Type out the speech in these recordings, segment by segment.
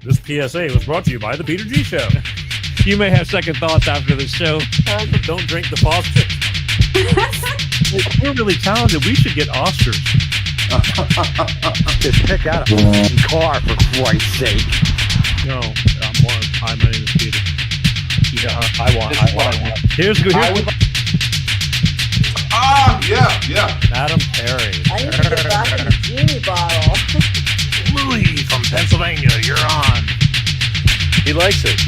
This PSA was brought to you by the Peter G Show. You may have second thoughts after the show. Don't drink the faucet. We're really talented. We should get Oscars. Just pick out a car, for Christ's sake. No, my name is Peter. Yeah, I want. Here's good. Yeah. Madam Perry. I need to get back in the genie bottle. Louis from Pennsylvania, you're on. He likes it.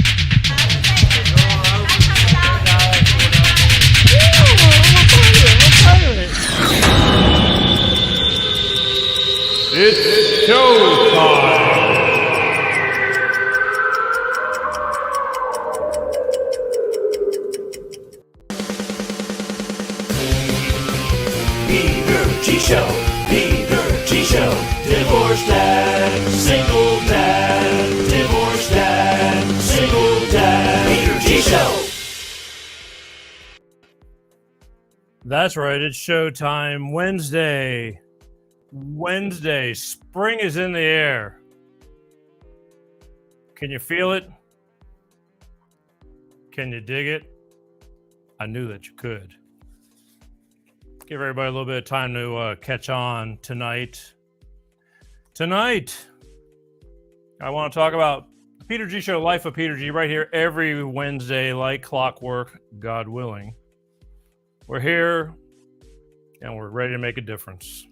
It's showtime. Peter G Show, Peter G Show, divorced dad, single dad, divorced dad, single dad, Peter G Show. That's right, it's showtime. Wednesday, spring is in the air. Can you feel it? Can you dig it? I knew that you could. Give everybody a little bit of time to catch on tonight. Tonight, I want to talk about the Peter G Show, Life of Peter G, right here every Wednesday, like clockwork, God willing. We're here, and we're ready to make a difference.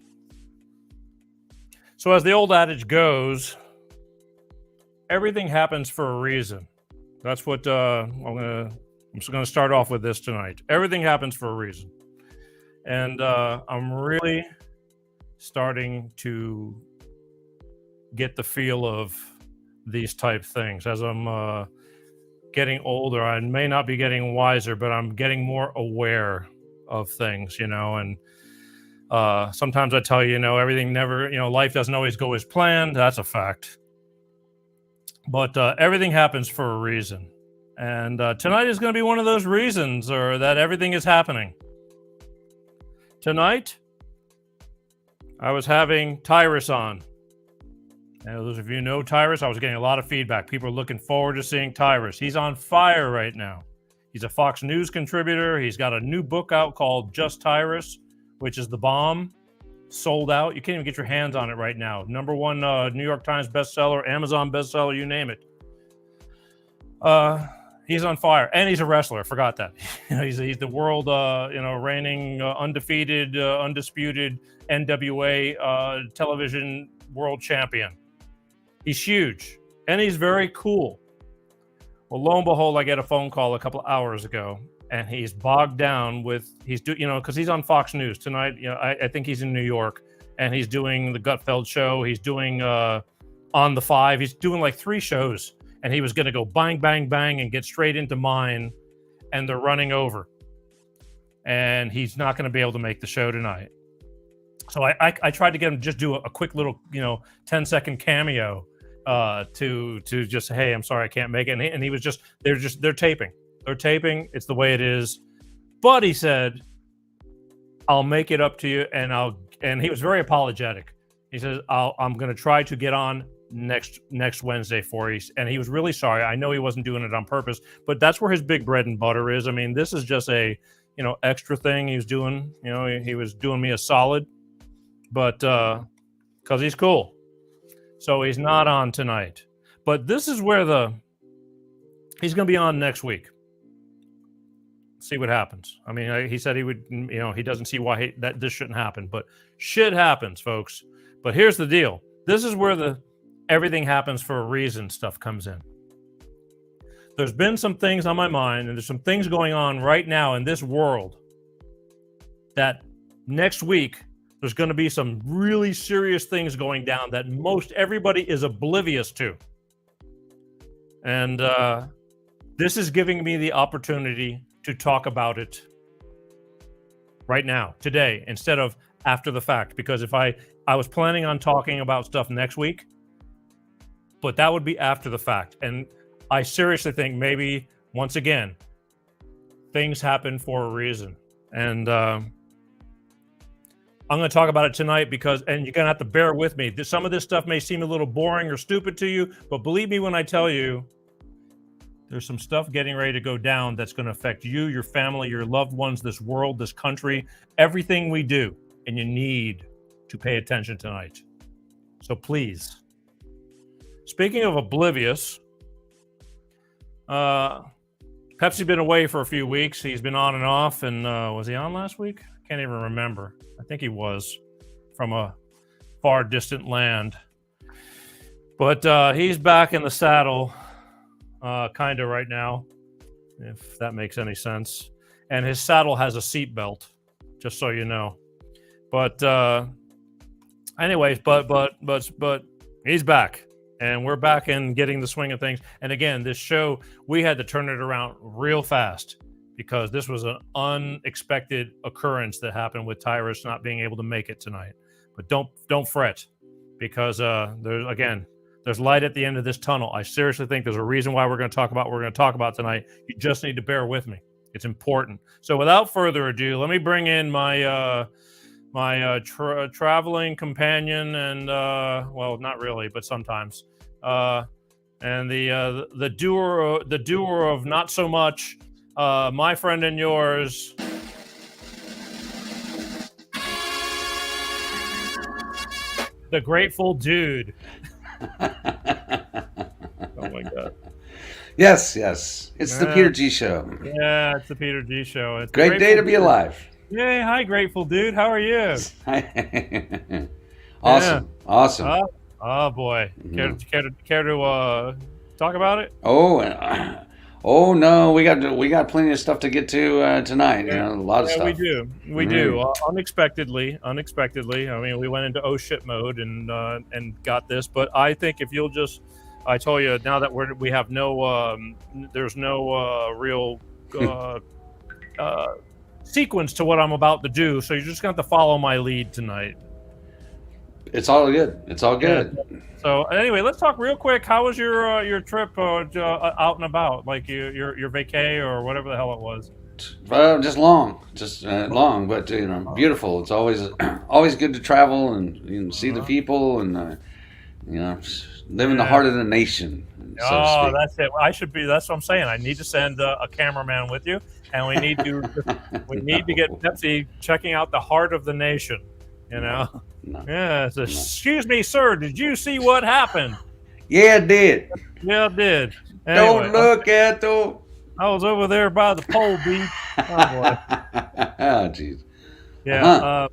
So as the old adage goes, everything happens for a reason. That's what I'm just going to start off with this tonight. Everything happens for a reason. And I'm really starting to get the feel of these type things. As I'm getting older, I may not be getting wiser, but I'm getting more aware of things, and sometimes I tell you, everything never, life doesn't always go as planned. That's a fact. But everything happens for a reason. And tonight is going to be one of those reasons, or that everything is happening. Tonight, I was having Tyrus on. And those of you who know Tyrus, I was getting a lot of feedback. People are looking forward to seeing Tyrus. He's on fire right now. He's a Fox News contributor. He's got a new book out called Just Tyrus, which is the bomb. Sold out. You can't even get your hands on it right now. Number one New York Times bestseller, Amazon bestseller, you name it. He's on fire, and he's a wrestler. Forgot that. He's the world, reigning, undefeated, undisputed NWA television world champion. He's huge, and he's very cool. Well, lo and behold, I get a phone call a couple of hours ago, and he's bogged down with because he's on Fox News tonight. I think he's in New York, and he's doing the Gutfeld show. He's doing On the Five. He's doing like 3 shows. And he was going to go bang, bang, bang and get straight into mine, and they're running over. And he's not going to be able to make the show tonight. So I tried to get him to just do a quick little, 10-second cameo to just, hey, I'm sorry, I can't make it. And he was they're taping. They're taping. It's the way it is. But he said, I'll make it up to you. And he was very apologetic. He says, I'm going to try to get on next Wednesday for you. And he was really sorry. I know he wasn't doing it on purpose, but that's where his big bread and butter is. I mean, this is just a, extra thing he was doing. He was doing me a solid, but because he's cool. So he's not on tonight. But this is where he's going to be on next week. See what happens. I mean, he said he would, he doesn't see why that this shouldn't happen, but shit happens, folks. But here's the deal. This is where everything happens for a reason stuff comes in. There's been some things on my mind, and there's some things going on right now in this world that next week there's going to be some really serious things going down that most everybody is oblivious to. And this is giving me the opportunity to talk about it right now, today, instead of after the fact. Because if I was planning on talking about stuff next week, but that would be after the fact. And I seriously think maybe, once again, things happen for a reason. And I'm going to talk about it tonight and you're going to have to bear with me. Some of this stuff may seem a little boring or stupid to you, but believe me when I tell you, there's some stuff getting ready to go down that's going to affect you, your family, your loved ones, this world, this country, everything we do. And you need to pay attention tonight. So please. Speaking of oblivious, Pepsi's been away for a few weeks. He's been on and off. And was he on last week? I can't even remember. I think he was, from a far distant land. But he's back in the saddle, kind of right now, if that makes any sense. And his saddle has a seat belt, just so you know. But anyways, but he's back. And we're back in getting the swing of things. And again, this show, we had to turn it around real fast, because this was an unexpected occurrence that happened with Tyrus not being able to make it tonight. But don't fret, because there's light at the end of this tunnel. I seriously think there's a reason why we're going to talk about tonight. You just need to bear with me. It's important. So without further ado, let me bring in my traveling companion and well, not really, but sometimes, and the doer of not so much. My friend and yours, the Grateful Dude. Oh my God. Yes. It's the Peter G Show. Yeah, it's the Peter G Show. It's Great day to be alive. Yay, hi, Grateful Dude. How are you? Awesome. Yeah. Awesome. Oh boy. Care to talk about it? Oh no, we got plenty of stuff to get to tonight. Yeah. A lot of stuff. We do. Unexpectedly. I mean, we went into oh shit mode and got this. But I think if you'll just, I told you now that we have no, there's no real sequence to what I'm about to do. So you're just going to have to follow my lead tonight. It's all good. Yeah. So anyway, let's talk real quick. How was your trip out and about? Like your vacay or whatever the hell it was? Just long, but beautiful. It's always good to travel and see the people and live in the heart of the nation. Oh, that's it. That's what I'm saying. I need to send a cameraman with you, and we need to get Pepsi checking out the heart of the nation. No. Yeah. So, excuse me, sir. Did you see what happened? Yeah, I did. Yeah, I did. Anyway, Don't look at the. I was over there by the pole beach. Oh boy. Oh jeez. Yeah.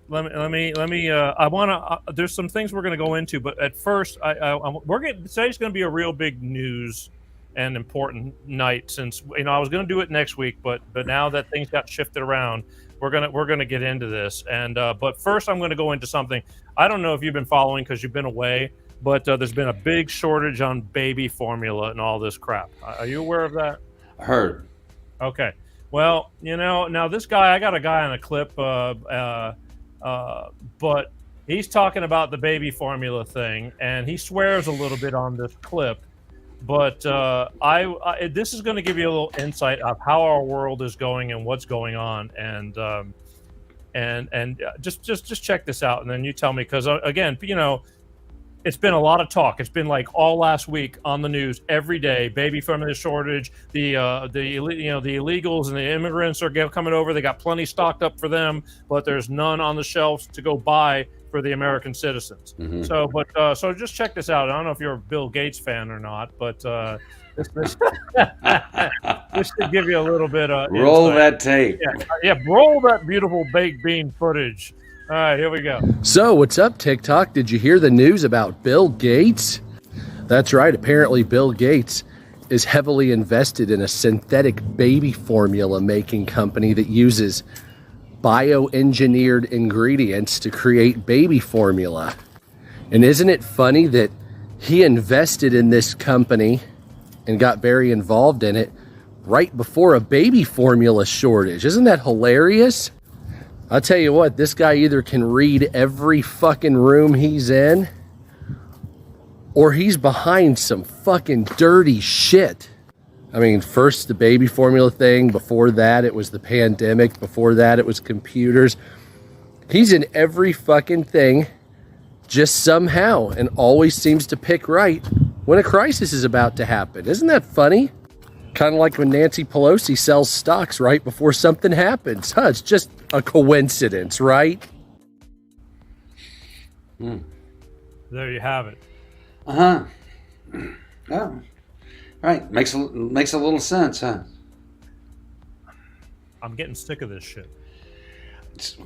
Let me. I want to. There's some things we're going to go into, but at first, today's going to be a real big news and important night. Since I was going to do it next week, but now that things got shifted around, we're gonna get into this. And but first, I'm going to go into something. I don't know if you've been following because you've been away, but there's been a big shortage on baby formula and all this crap. Are you aware of that? I heard. Okay. Well, now this guy, I got a guy on a clip, but he's talking about the baby formula thing, and he swears a little bit on this clip. But this is going to give you a little insight of how our world is going and what's going on, and just check this out, and then you tell me, because again, it's been a lot of talk. It's been like all last week on the news every day. Baby formula shortage. The illegals and the immigrants are coming over. They got plenty stocked up for them, but there's none on the shelves to go buy for the American citizens. Mm-hmm. So just check this out. I don't know if you're a Bill Gates fan or not, but this should give you a little bit of roll insight. That tape. Yeah, roll that beautiful baked bean footage. All right, here we go. So, what's up, TikTok? Did you hear the news about Bill Gates? That's right. Apparently, Bill Gates is heavily invested in a synthetic baby formula making company that uses bioengineered ingredients to create baby formula. And isn't it funny that he invested in this company and got very involved in it right before a baby formula shortage? Isn't that hilarious? I'll tell you what, this guy either can read every fucking room he's in, or he's behind some fucking dirty shit. I mean, first the baby formula thing, before that it was the pandemic, before that it was computers. He's in every fucking thing, just somehow, and always seems to pick right when a crisis is about to happen. Isn't that funny? Kind of like when Nancy Pelosi sells stocks right before something happens. Huh, it's just a coincidence, right? There you have it. Uh-huh. Oh. Right. Makes a little sense, huh? I'm getting sick of this shit. It's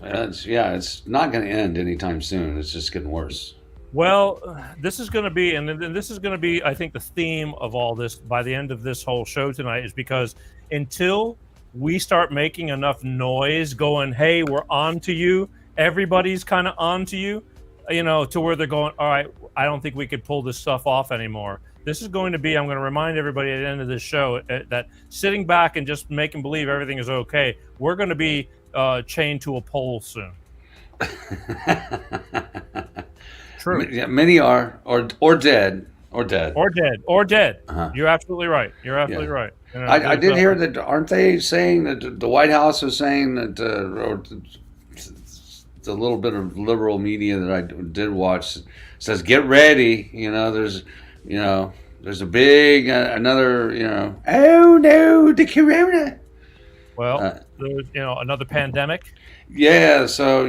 not going to end anytime soon. It's just getting worse. Well, this is going to be, and this is going to be, I think, the theme of all this by the end of this whole show tonight, is because until we start making enough noise going, hey, we're on to you, everybody's kind of on to you, to where they're going, all right, I don't think we could pull this stuff off anymore. This is going to be, I'm going to remind everybody at the end of this show that sitting back and just making believe everything is okay, we're going to be chained to a pole soon. True. Yeah, many are, or dead. Uh-huh. You're absolutely right. Right. I did hear that. Aren't they saying that the White House was saying that, or the little bit of liberal media that I did watch says, get ready. There's a big another. Oh no, the corona. Well, there's another pandemic. Yeah, so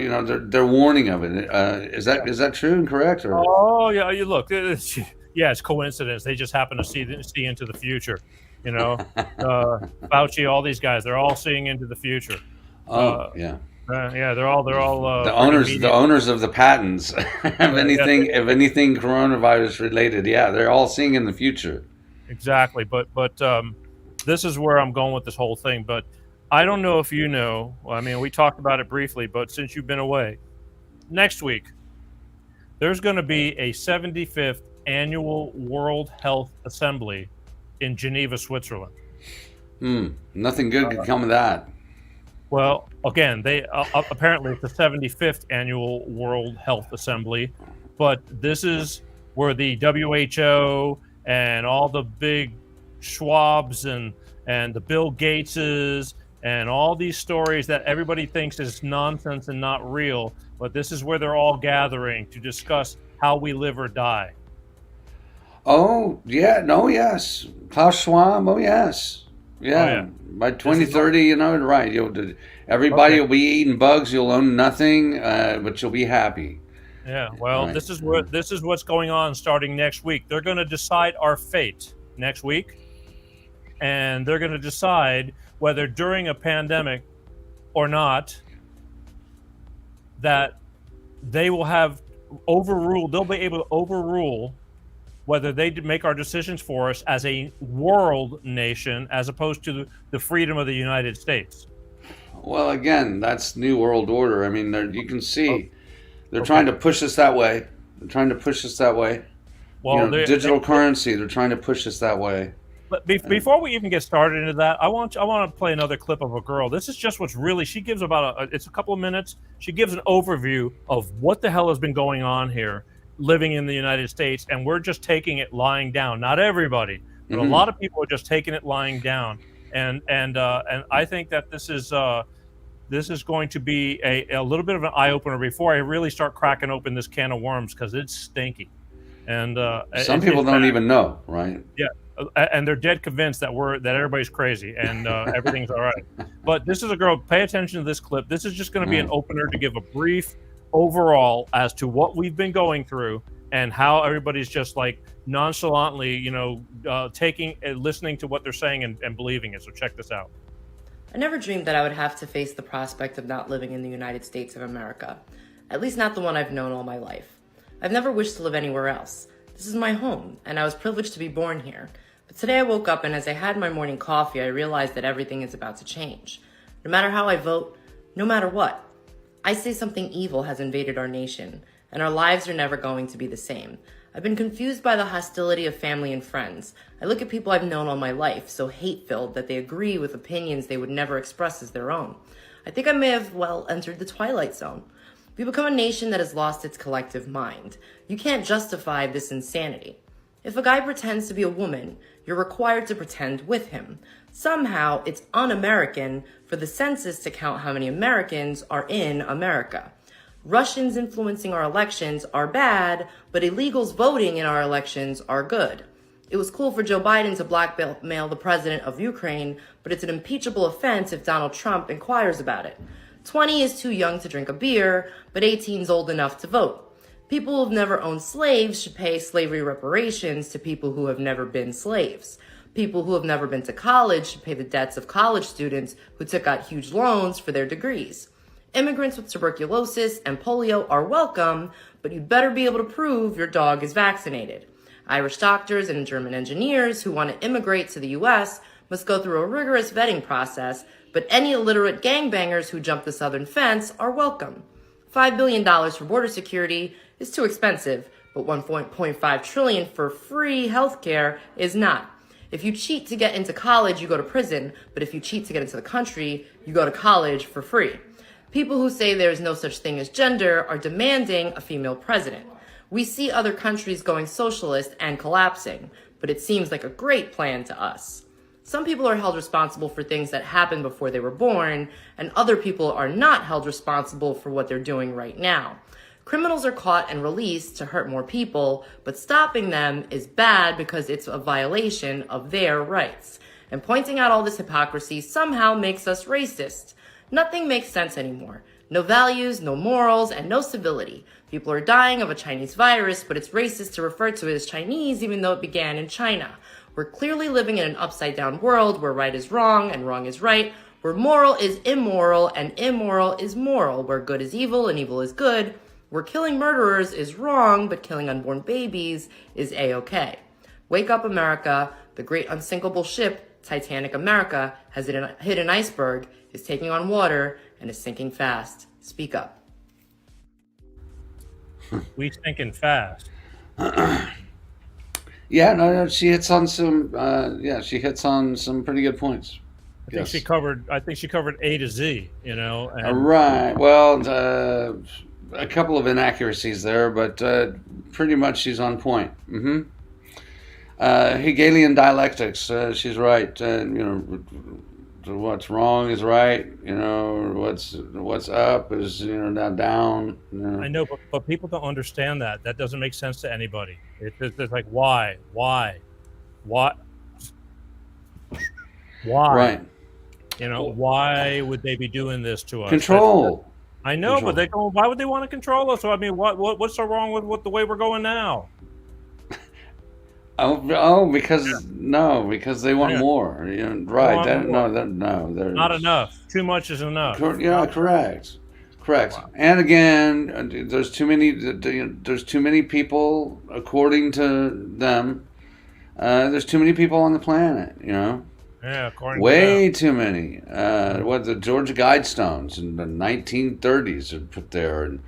they're warning of it. Is that true and correct? Or? Oh yeah, you look. It's coincidence. They just happen to see into the future. Fauci, all these guys—they're all seeing into the future. Yeah. They're all the owners of the patents of anything coronavirus related. Yeah, they're all seeing in the future. Exactly, but this is where I'm going with this whole thing. But I don't know if you know. I mean, we talked about it briefly, but since you've been away, next week there's going to be a 75th annual World Health Assembly in Geneva, Switzerland. Nothing good could come of that. Well, again, they apparently it's the 75th annual World Health Assembly, but this is where the WHO and all the big Schwabs and the Bill Gateses and all these stories that everybody thinks is nonsense and not real, but this is where they're all gathering to discuss how we live or die. Oh, yeah, no, yes. Klaus Schwab, oh, yes. Yeah, Oh, yeah. By 2030, right. Everybody will be eating bugs. You'll own nothing, but you'll be happy. Yeah, well, Right. this is what's going on starting next week. They're going to decide our fate next week, and they're going to decide whether during a pandemic or not that they will have overruled. They'll be able to overrule whether they make our decisions for us as a world nation as opposed to the freedom of the United States. Well, again, that's New World Order. I mean, you can see they're trying to push us that way. Well, digital currency, they're trying to push us that way. But before we even get started into that, I want to play another clip of a girl. This is just what's really. She gives it's a couple of minutes. She gives an overview of what the hell has been going on here, living in the United States, and we're just taking it lying down. Not everybody, but a lot of people are just taking it lying down. And I think that this is going to be a little bit of an eye opener before I really start cracking open this can of worms, because it's stinky. And some people don't even know, right? Yeah. And they're dead convinced that everybody's crazy and everything's all right. But this is a girl. Pay attention to this clip. This is just going to be an opener to give a brief overall as to what we've been going through and how everybody's just like nonchalantly, listening to what they're saying and believing it. So check this out. I never dreamed that I would have to face the prospect of not living in the United States of America. At least not the one I've known all my life. I've never wished to live anywhere else. This is my home, and I was privileged to be born here. But today I woke up, and as I had my morning coffee, I realized that everything is about to change. No matter how I vote, no matter what, I say something evil has invaded our nation, and our lives are never going to be the same. I've been confused by the hostility of family and friends. I look at people I've known all my life, so hate-filled that they agree with opinions they would never express as their own. I think I may have, entered the twilight zone. We become a nation that has lost its collective mind. You can't justify this insanity. If a guy pretends to be a woman, you're required to pretend with him. Somehow, it's un-American for the census to count how many Americans are in America. Russians influencing our elections are bad, but illegals voting in our elections are good. It was cool for Joe Biden to blackmail the president of Ukraine, but it's an impeachable offense if Donald Trump inquires about it. 20 is too young to drink a beer, but 18 is old enough to vote. People who've never owned slaves should pay slavery reparations to people who have never been slaves. People who have never been to college should pay the debts of college students who took out huge loans for their degrees. Immigrants with tuberculosis and polio are welcome, but you'd better be able to prove your dog is vaccinated. Irish doctors and German engineers who want to immigrate to the U.S. must go through a rigorous vetting process, but any illiterate gangbangers who jump the southern fence are welcome. $5 billion for border security is too expensive, but $1.5 trillion for free healthcare is not. If you cheat to get into college, you go to prison, but if you cheat to get into the country, you go to college for free. People who say there is no such thing as gender are demanding a female president. We see other countries going socialist and collapsing, but it seems like a great plan to us. Some people are held responsible for things that happened before they were born, and other people are not held responsible for what they're doing right now. Criminals are caught and released to hurt more people, but stopping them is bad because it's a violation of their rights. And pointing out all this hypocrisy somehow makes us racist. Nothing makes sense anymore. No values, no morals, and no civility. People are dying of a Chinese virus, but it's racist to refer to it as Chinese even though it began in China. We're clearly living in an upside-down world where right is wrong and wrong is right, where moral is immoral and immoral is moral, where good is evil and evil is good, where killing murderers is wrong but killing unborn babies is A-okay. Wake up, America. The great unsinkable ship, Titanic America, has hit an iceberg, is taking on water, and is sinking fast. Speak up. We sinking fast. Yeah, no, she hits on some. She hits on some pretty good points. I think she covered A to Z. You know. And Right. Well, a couple of inaccuracies there, but pretty much she's on point. Hegelian dialectics. She's right. What's wrong is right. What's up is now down. I know, but people don't understand that. That doesn't make sense to anybody. It's like why? Right. Why would they be doing this to us? Control. I know, but they go. Why would they want to control us? So I mean, what's so wrong with the way we're going now? Because they want more. Right? Not enough. Too much is enough. Correct. Wow. And again, there's too many people, according to them. There's too many people on the planet. Yeah, according way to too many. What the Georgia Guidestones in the 1930s are put there and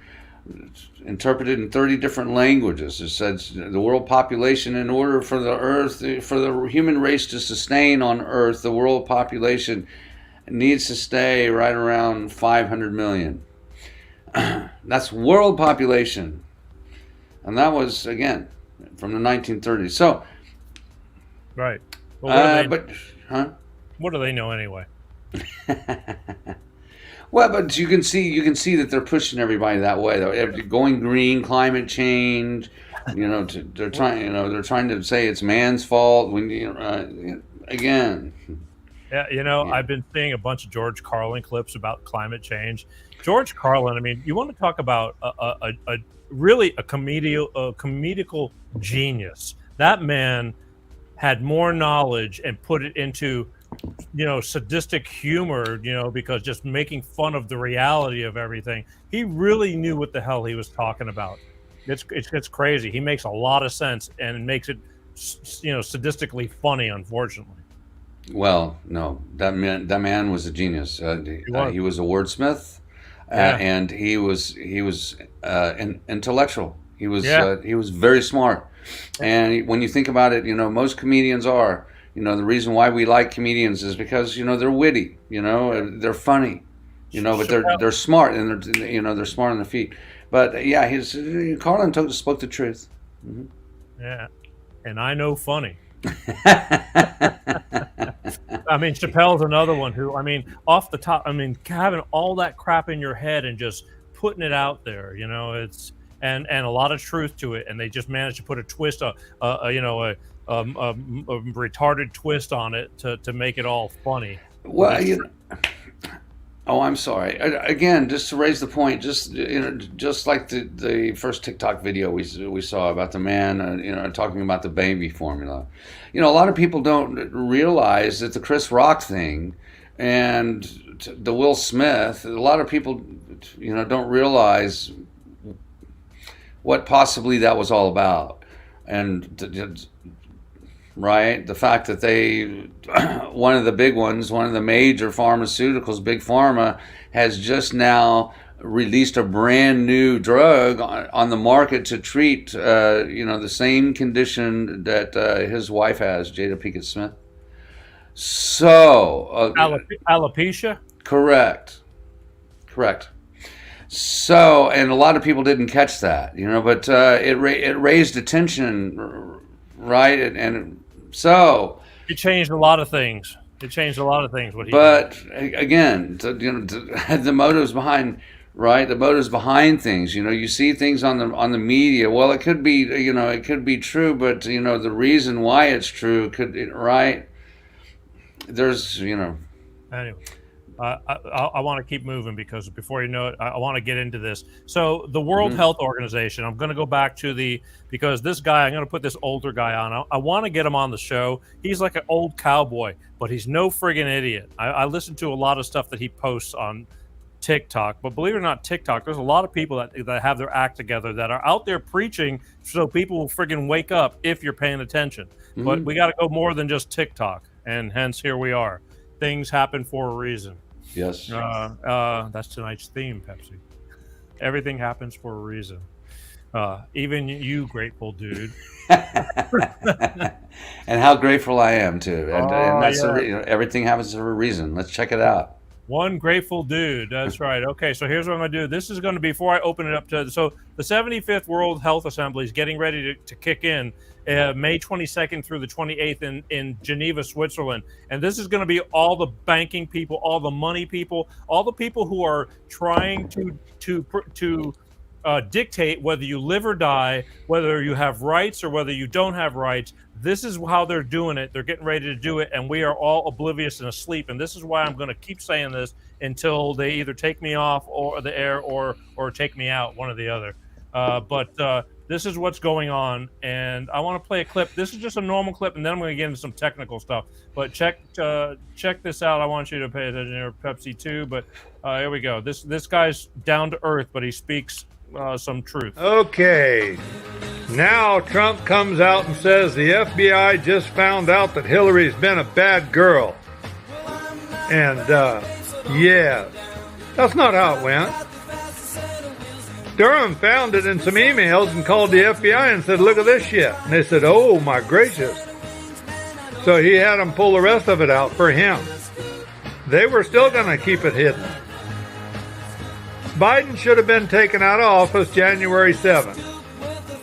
interpreted in 30 different languages. It says the world population, in order for the human race to sustain on Earth, the world population needs to stay right around 500 million. That's world population, and that was again from the 1930s. So, right. Well, what do they know anyway? Well, but you can see that they're pushing everybody that way, though. Going green, climate change. They're trying to say it's man's fault. Again. Yeah, I've been seeing a bunch of George Carlin clips about climate change. George Carlin, I mean, you want to talk about a comedical genius. That man had more knowledge and put it into sadistic humor, because just making fun of the reality of everything. He really knew what the hell he was talking about. It's crazy. He makes a lot of sense and makes it, sadistically funny, unfortunately. Well, no, that man was a genius. He was a wordsmith, and he was intellectual. He was very smart. And when you think about it, most comedians are. The reason why we like comedians is because they're witty, they're funny, but they're smart and they're smart on their feet. But Carlin spoke the truth. Mm-hmm. Yeah, and I know funny. I mean, Chappelle's another one who, off the top, having all that crap in your head and just putting it out there. It's and a lot of truth to it, and they just managed to put a twist, a retarded twist on it to make it all funny. Well, oh, I'm sorry. Again, just to raise the point, just like the first TikTok video we saw about the man, talking about the baby formula. A lot of people don't realize that the Chris Rock thing and the Will Smith. A lot of people, don't realize what possibly that was all about, and. Right, the fact that one of the big ones, one of the major pharmaceuticals, Big Pharma, has just now released a brand new drug on the market to treat, the same condition that his wife has, Jada Pinkett Smith. So, alopecia. Correct. So, and a lot of people didn't catch that, but it raised attention, right, and so it changed a lot of things. What he but did. Again, the motives behind, right? The motives behind things. You see things on the media. Well, it could be, it could be true, but the reason why it's true right. There's, Anyway, I want to keep moving because before you know it, I want to get into this. So the World Health Organization, I'm going to go back to because this guy, I'm going to put this older guy on. I want to get him on the show. He's like an old cowboy, but he's no friggin' idiot. I listen to a lot of stuff that he posts on TikTok, but believe it or not, TikTok, there's a lot of people that have their act together that are out there preaching so people will friggin' wake up if you're paying attention. But we got to go more than just TikTok, and hence here we are. Things happen for a reason. Yes. That's tonight's theme, Pepsi. Everything happens for a reason. Even you, grateful dude. And how grateful I am too. And that's everything happens for a reason. Let's check it out. One grateful dude. That's right. Okay, so here's what I'm going to do. This is going to be before I open it up to. So the 75th World Health Assembly is getting ready to kick in. May 22nd through the 28th in Geneva, Switzerland. And this is going to be all the banking people, all the money people, all the people who are trying to dictate whether you live or die, whether you have rights or whether you don't have rights. This is how they're doing it. They're getting ready to do it, and we are all oblivious and asleep. And this is why I'm going to keep saying this until they either take me off or the air or take me out, one or the other. But this is what's going on, and I want to play a clip. This is just a normal clip, and then I'm going to get into some technical stuff. But check this out. I want you to pay attention here, Pepsi too. But here we go. This guy's down to earth, but he speaks some truth. Okay. Now Trump comes out and says the FBI just found out that Hillary's been a bad girl. And, yeah, that's not how it went. Durham found it in some emails and called the FBI and said, look at this shit. And they said, oh, my gracious. So he had them pull the rest of it out for him. They were still going to keep it hidden. Biden should have been taken out of office January 7th.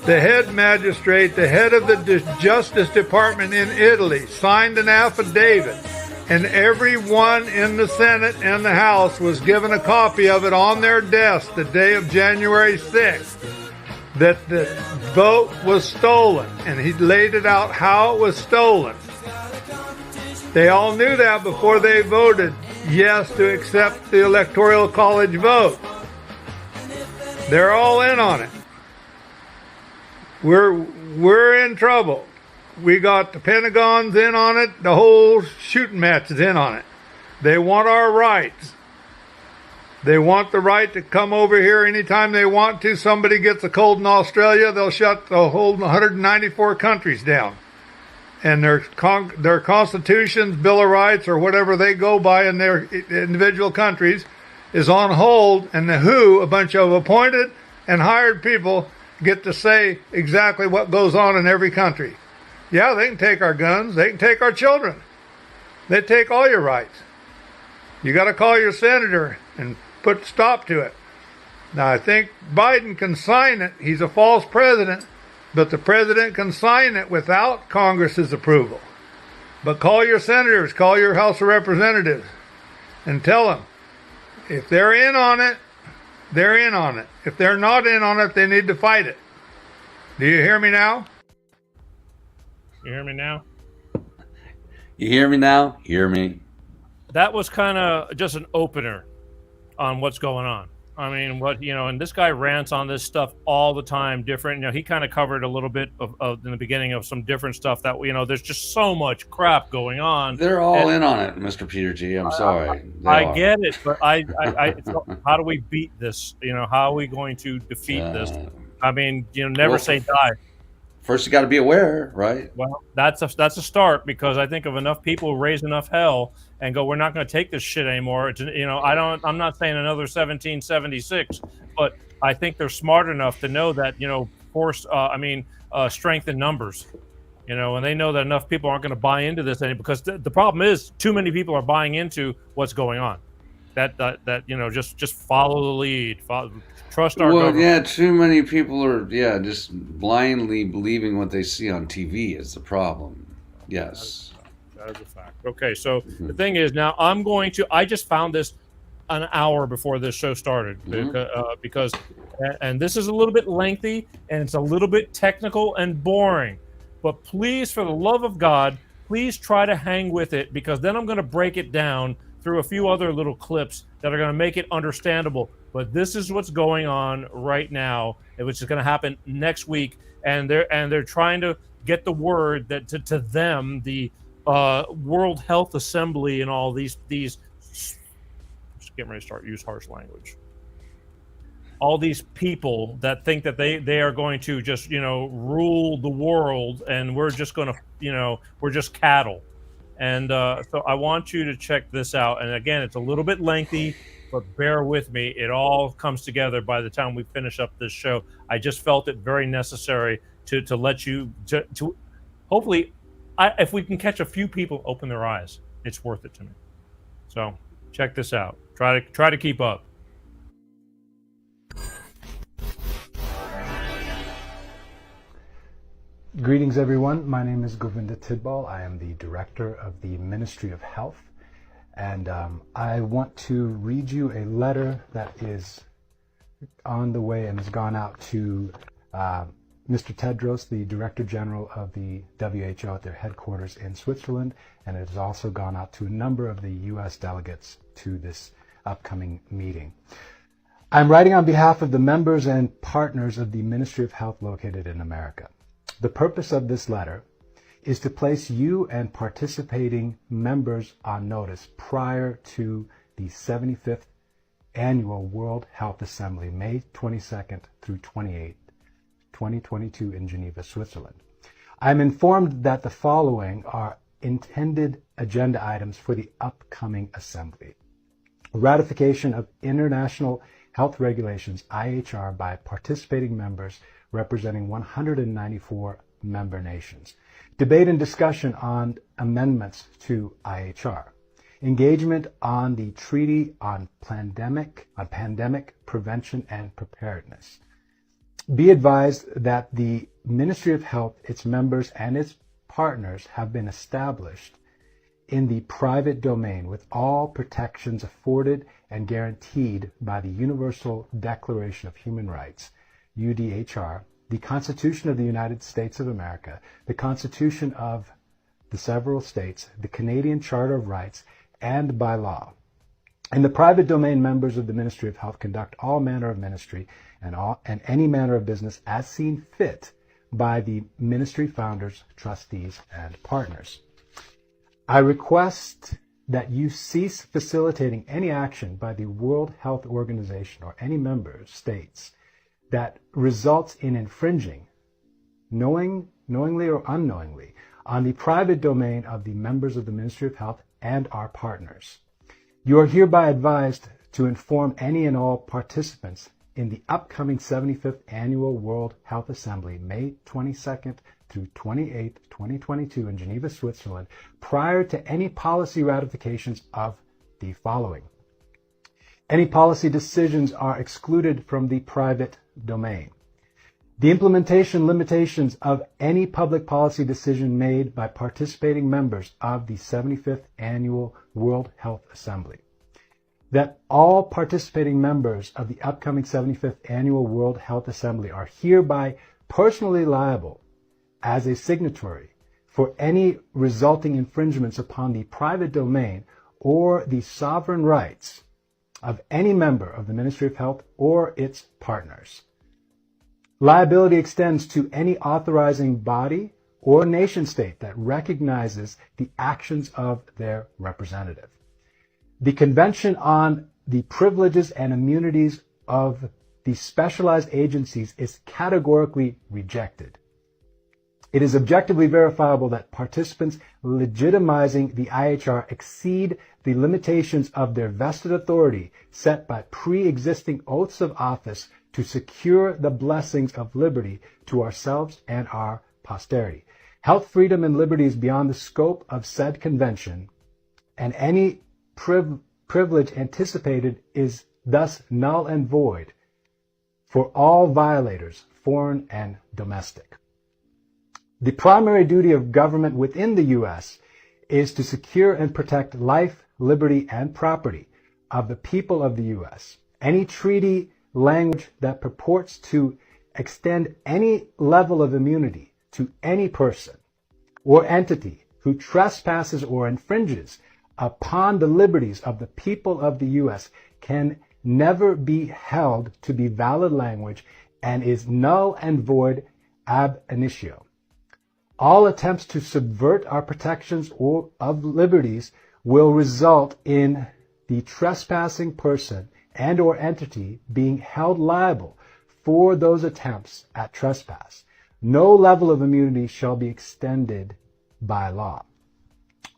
The head magistrate, the head of the Justice Department in Italy, signed an affidavit, and everyone in the Senate and the House was given a copy of it on their desk the day of January 6th, that the vote was stolen, and he laid it out how it was stolen. They all knew that before they voted yes to accept the Electoral College vote. They're all in on it. We're in trouble. We got the Pentagon's in on it. The whole shooting match is in on it. They want our rights. They want the right to come over here anytime they want to. Somebody gets a cold in Australia, they'll shut the whole 194 countries down. And their constitutions, Bill of Rights, or whatever they go by in their individual countries, is on hold. And the WHO, a bunch of appointed and hired people, get to say exactly what goes on in every country. Yeah, they can take our guns. They can take our children. They take all your rights. You got to call your senator and put stop to it. Now, I think Biden can sign it. He's a false president, but the president can sign it without Congress's approval. But call your senators, call your House of Representatives, and tell them if they're in on it, they're in on it. If they're not in on it, they need to fight it. Do you hear me now? You hear me now? You hear me now? Hear me. That was kind of just an opener on what's going on. I mean, and this guy rants on this stuff all the time, different. He kind of covered a little bit of in the beginning of some different stuff that, there's just so much crap going on. They're all in on it, Mr. Peter G. I'm sorry. I get it, but how do we beat this? How are we going to defeat this? I mean, never say die. First, you got to be aware, right? Well, that's a start, because I think of enough people raise enough hell and go, we're not going to take this shit anymore. I'm not saying another 1776, but I think they're smart enough to know that, strength in numbers, and they know that enough people aren't going to buy into this anymore, because the problem is too many people are buying into what's going on. Just follow the lead, trust our government. Yeah, too many people are just blindly believing what they see on TV is the problem. Yes. That is a fact. Okay, so the thing is, now I just found this an hour before this show started, because and this is a little bit lengthy and it's a little bit technical and boring, but please, for the love of God, please try to hang with it, because then I'm going to break it down through a few other little clips that are going to make it understandable. But this is what's going on right now, which is going to happen next week, and they're trying to get the word that to them, the World Health Assembly and all these just getting ready to start use harsh language. All these people that think that they are going to just rule the world, and we're just going to we're just cattle. And so I want you to check this out. And again, it's a little bit lengthy, but bear with me. It all comes together by the time we finish up this show. I just felt it very necessary to let you to hopefully, if we can catch a few people open their eyes, it's worth it to me. So check this out. Try to keep up. Greetings, everyone. My name is Govinda Tidbal. I am the director of the Ministry of Health, and I want to read you a letter that is on the way and has gone out to Mr. Tedros, the Director General of the WHO at their headquarters in Switzerland, and it has also gone out to a number of the U.S. delegates to this upcoming meeting. I'm writing on behalf of the members and partners of the Ministry of Health located in America. The purpose of this letter is to place you and participating members on notice prior to the 75th Annual World Health Assembly, May 22nd through 28th, 2022 in Geneva, Switzerland. I'm informed that the following are intended agenda items for the upcoming assembly. Ratification of international health regulations, IHR, by participating members representing 194 member nations. Debate and discussion on amendments to IHR. Engagement on the Treaty on Pandemic Prevention and Preparedness. Be advised that the Ministry of Health, its members, and its partners have been established in the private domain with all protections afforded and guaranteed by the Universal Declaration of Human Rights, UDHR, the Constitution of the United States of America, the Constitution of the several states, the Canadian Charter of Rights, and by law. In the private domain, members of the Ministry of Health conduct all manner of ministry and any manner of business as seen fit by the ministry founders, trustees, and partners. I request that you cease facilitating any action by the World Health Organization or any member states that results in infringing, knowingly or unknowingly, on the private domain of the members of the Ministry of Health and our partners. You are hereby advised to inform any and all participants in the upcoming 75th Annual World Health Assembly, May 22nd through 28th, 2022 in Geneva, Switzerland, prior to any policy ratifications of the following. Any policy decisions are excluded from the private domain. The implementation limitations of any public policy decision made by participating members of the 75th Annual World Health Assembly. that all participating members of the upcoming 75th Annual World Health Assembly are hereby personally liable as a signatory for any resulting infringements upon the private domain or the sovereign rights of any member of the Ministry of Health or its partners. Liability extends to any authorizing body or nation state that recognizes the actions of their representative. The Convention on the Privileges and Immunities of the Specialized Agencies is categorically rejected. It is objectively verifiable that participants legitimizing the IHR exceed the limitations of their vested authority set by pre-existing oaths of office to secure the blessings of liberty to ourselves and our posterity. Health, freedom, and liberty is beyond the scope of said convention, and any privilege anticipated is thus null and void for all violators, foreign and domestic. The primary duty of government within the U.S. is to secure and protect life, liberty, and property of the people of the U.S. Any treaty language that purports to extend any level of immunity to any person or entity who trespasses or infringes upon the liberties of the people of the U.S. can never be held to be valid language and is null and void ab initio. All attempts to subvert our protections or of liberties will result in the trespassing person and or entity being held liable for those attempts at trespass. No level of immunity shall be extended by law.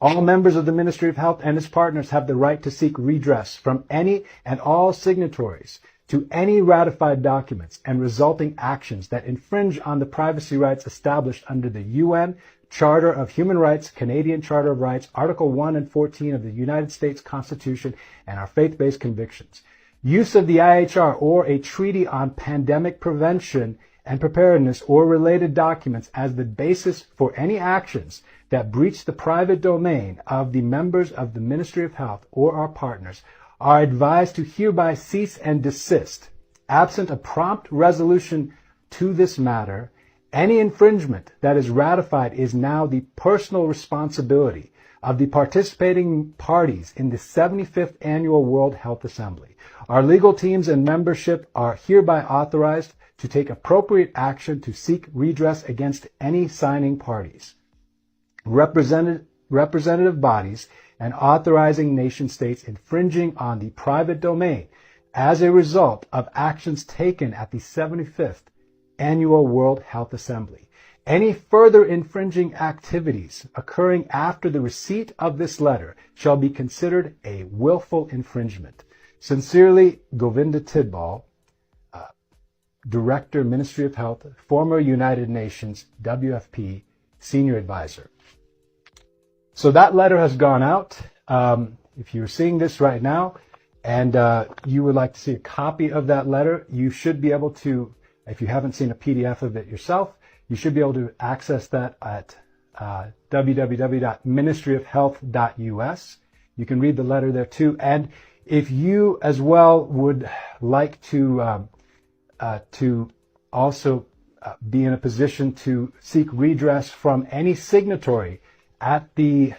All members of the Ministry of Health and its partners have the right to seek redress from any and all signatories to any ratified documents and resulting actions that infringe on the privacy rights established under the UN Charter of Human Rights, Canadian Charter of Rights, Article 1 and 14 of the United States Constitution, and our faith-based convictions. Use of the IHR or a treaty on pandemic prevention and preparedness or related documents as the basis for any actions that breach the private domain of the members of the Ministry of Health or our partners are advised to hereby cease and desist. Absent a prompt resolution to this matter, any infringement that is ratified is now the personal responsibility of the participating parties in the 75th Annual World Health Assembly. Our legal teams and membership are hereby authorized to take appropriate action to seek redress against any signing parties, representative bodies, and authorizing nation states infringing on the private domain as a result of actions taken at the 75th Annual World Health Assembly. Any further infringing activities occurring after the receipt of this letter shall be considered a willful infringement. Sincerely, Govinda Tidbal, Director, Ministry of Health, former United Nations WFP Senior Advisor. So that letter has gone out. If you're seeing this right now and you would like to see a copy of that letter, you should be able to, if you haven't seen a PDF of it yourself, you should be able to access that at www.ministryofhealth.us. You can read the letter there too. And if you as well would like to also be in a position to seek redress from any signatory at the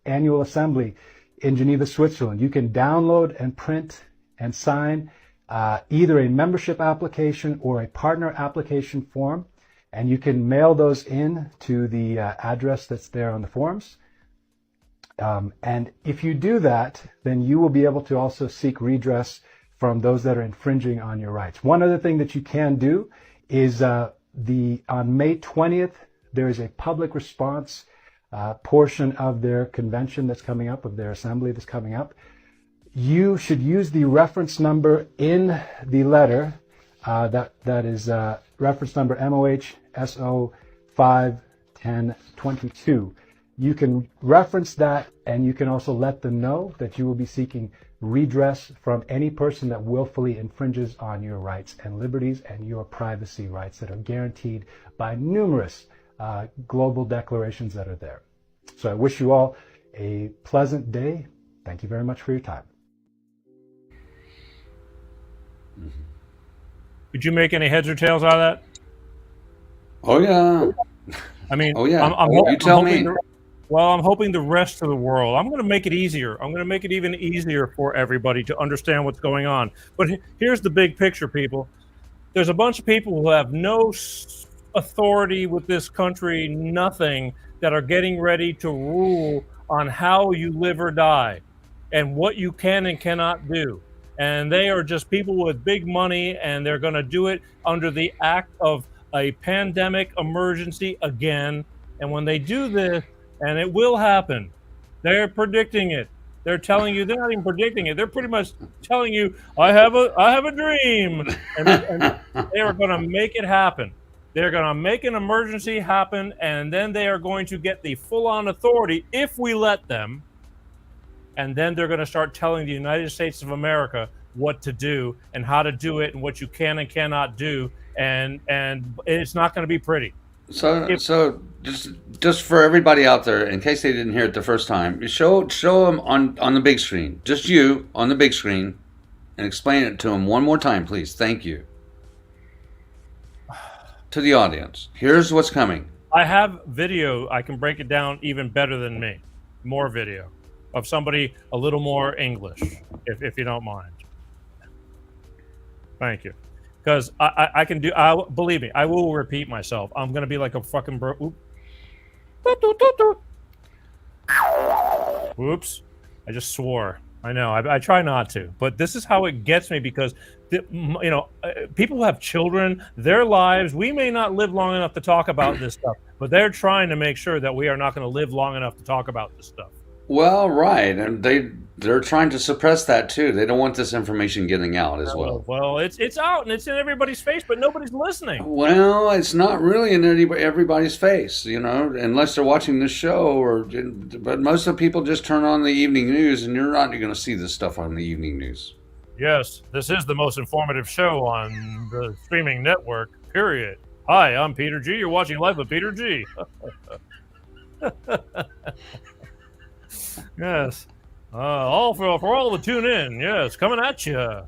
annual assembly in Geneva, Switzerland, you can download and print and sign either a membership application or a partner application form, and you can mail those in to the address that's there on the forms. And if you do that, then you will be able to also seek redress from those that are infringing on your rights. One other thing that you can do is on May 20th, there is a public response portion of their convention that's coming up, of their assembly that's coming up. You should use the reference number in the letter, that is reference number MOHSO 51022. You can reference that, and you can also let them know that you will be seeking redress from any person that willfully infringes on your rights and liberties and your privacy rights that are guaranteed by numerous global declarations that are there. So I wish you all a pleasant day. Thank you very much for your time. Did you make any heads or tails out of that? Oh yeah. I mean, Oh yeah. I'm You tell hoping me. well, I'm hoping the rest of the world. I'm going to make it easier. I'm going to make it even easier for everybody to understand what's going on. But here's the big picture, people. There's a bunch of people who have no authority with this country, nothing, that are getting ready to rule on how you live or die and what you can and cannot do. And they are just people with big money, and they're going to do it under the act of a pandemic emergency again. And when they do this, and it will happen, they're predicting it. They're telling you, they're not even predicting it. They're pretty much telling you, I have a dream. And they are going to make it happen. They're going to make an emergency happen, and then they are going to get the full-on authority if we let them. And then they're going to start telling the United States of America what to do and how to do it and what you can and cannot do. And it's not going to be pretty. So just for everybody out there, in case they didn't hear it the first time, show them on the big screen, just you on the big screen, and explain it to them one more time, please. Thank you. To the audience, here's what's coming. I have video. I can break it down even better than me. More video of somebody a little more English, if you don't mind. Thank you. Because I can do. Believe me, I will repeat myself. I'm gonna be like a fucking bro. Oops! I just swore. I know. I try not to, but this is how it gets me because, people who have children, their lives. We may not live long enough to talk about this stuff, but they're trying to make sure that we are not going to live long enough to talk about this stuff. Well, right, and they're trying to suppress that too. They don't want this information getting out as well. Well, it's out and it's in everybody's face, but nobody's listening. Well, it's not really in everybody's face, unless they're watching this show. But most of the people just turn on the evening news, and you're not going to see this stuff on the evening news. Yes, this is the most informative show on the streaming network. Period. Hi, I'm Peter G. You're watching Live with Peter G. Yes. All for all to tune in. Yes, coming at you.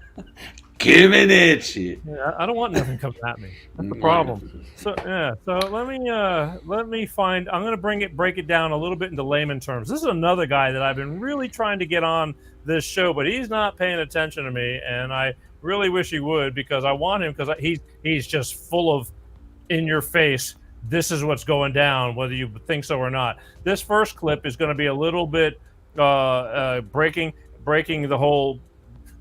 Coming at you. Yeah, I don't want nothing coming at me. That's the problem. So yeah. So let me find. I'm going to break it down a little bit into layman terms. This is another guy that I've been really trying to get on this show, but he's not paying attention to me, and I really wish he would because I want him because he's just full of in your face. This is what's going down, whether you think so or not. This first clip is going to be a little bit breaking the whole.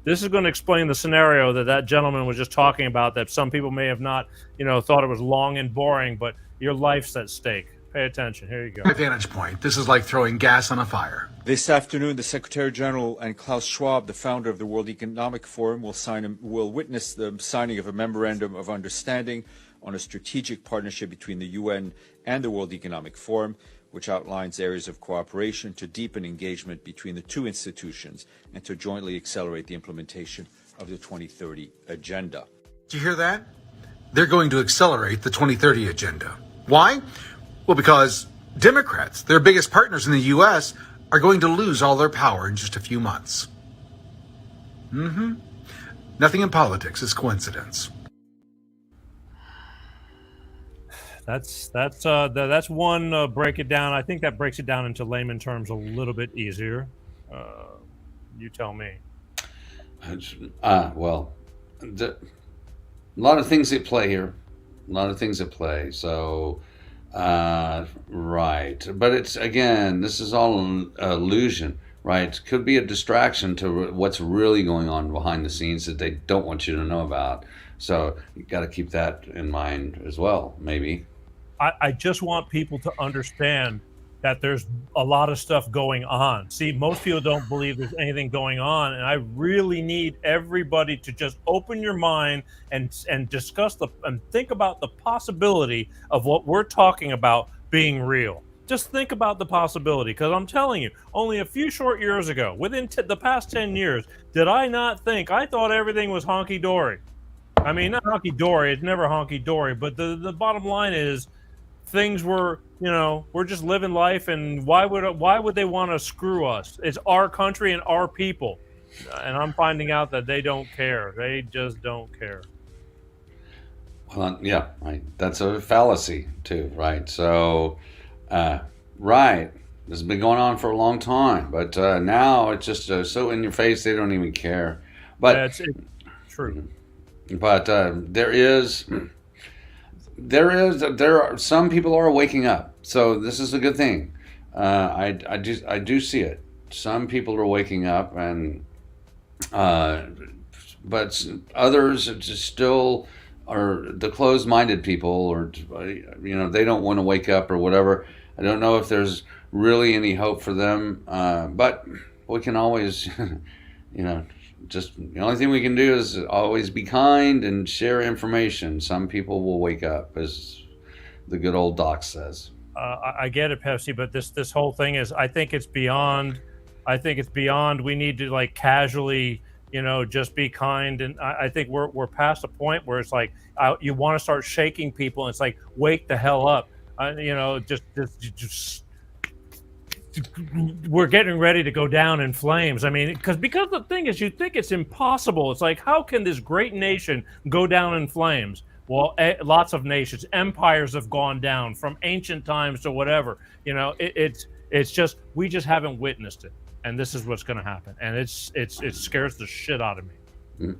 This is going to explain the scenario that gentleman was just talking about. That some people may have not, thought it was long and boring, but your life's at stake. Pay attention. Here you go. My vantage point. This is like throwing gas on a fire. This afternoon, the Secretary General and Klaus Schwab, the founder of the World Economic Forum, will witness the signing of a memorandum of understanding on a strategic partnership between the UN and the World Economic Forum, which outlines areas of cooperation to deepen engagement between the two institutions and to jointly accelerate the implementation of the 2030 Agenda. Do you hear that? They're going to accelerate the 2030 Agenda. Why? Well, because Democrats, their biggest partners in the U.S., are going to lose all their power in just a few months. Nothing in politics is coincidence. That's one break it down. I think that breaks it down into layman terms a little bit easier. You tell me. Well, a lot of things at play here. So, right. But it's, again, this is all an illusion, right? Could be a distraction to what's really going on behind the scenes that they don't want you to know about. So you got to keep that in mind as well, maybe. I just want people to understand that there's a lot of stuff going on. See, most people don't believe there's anything going on, and I really need everybody to just open your mind and discuss and think about the possibility of what we're talking about being real. Just think about the possibility, because I'm telling you, only a few short years ago, within the past 10 years, did I not think, I thought everything was honky-dory. I mean, not honky-dory, it's never honky-dory, but the bottom line is, things were, we're just living life, and why would they want to screw us? It's our country and our people. and I'm finding out that they don't care. They just don't care. Well, yeah, right. That's a fallacy too, right? So, right, this has been going on for a long time, but now it's just so in your face they don't even care. But Yeah, it's true. but there are some people are waking up, so this is a good thing. I do see it. Some people are waking up, and but others are just still are the closed-minded people, or they don't want to wake up or whatever. I don't know if there's really any hope for them, but we can always, just the only thing we can do is always be kind and share information. Some people will wake up, as the good old doc says. I get it, Pepsi, but this whole thing is, I think it's beyond. I think it's beyond. We need to like casually, just be kind, and I think we're past a point where it's like you want to start shaking people, and it's like, wake the hell up, just we're getting ready to go down in flames. I mean, because the thing is, you think it's impossible. It's like, how can this great nation go down in flames? Well, lots of nations, empires have gone down from ancient times to whatever. It's just we just haven't witnessed it, and this is what's going to happen, and it scares the shit out of me.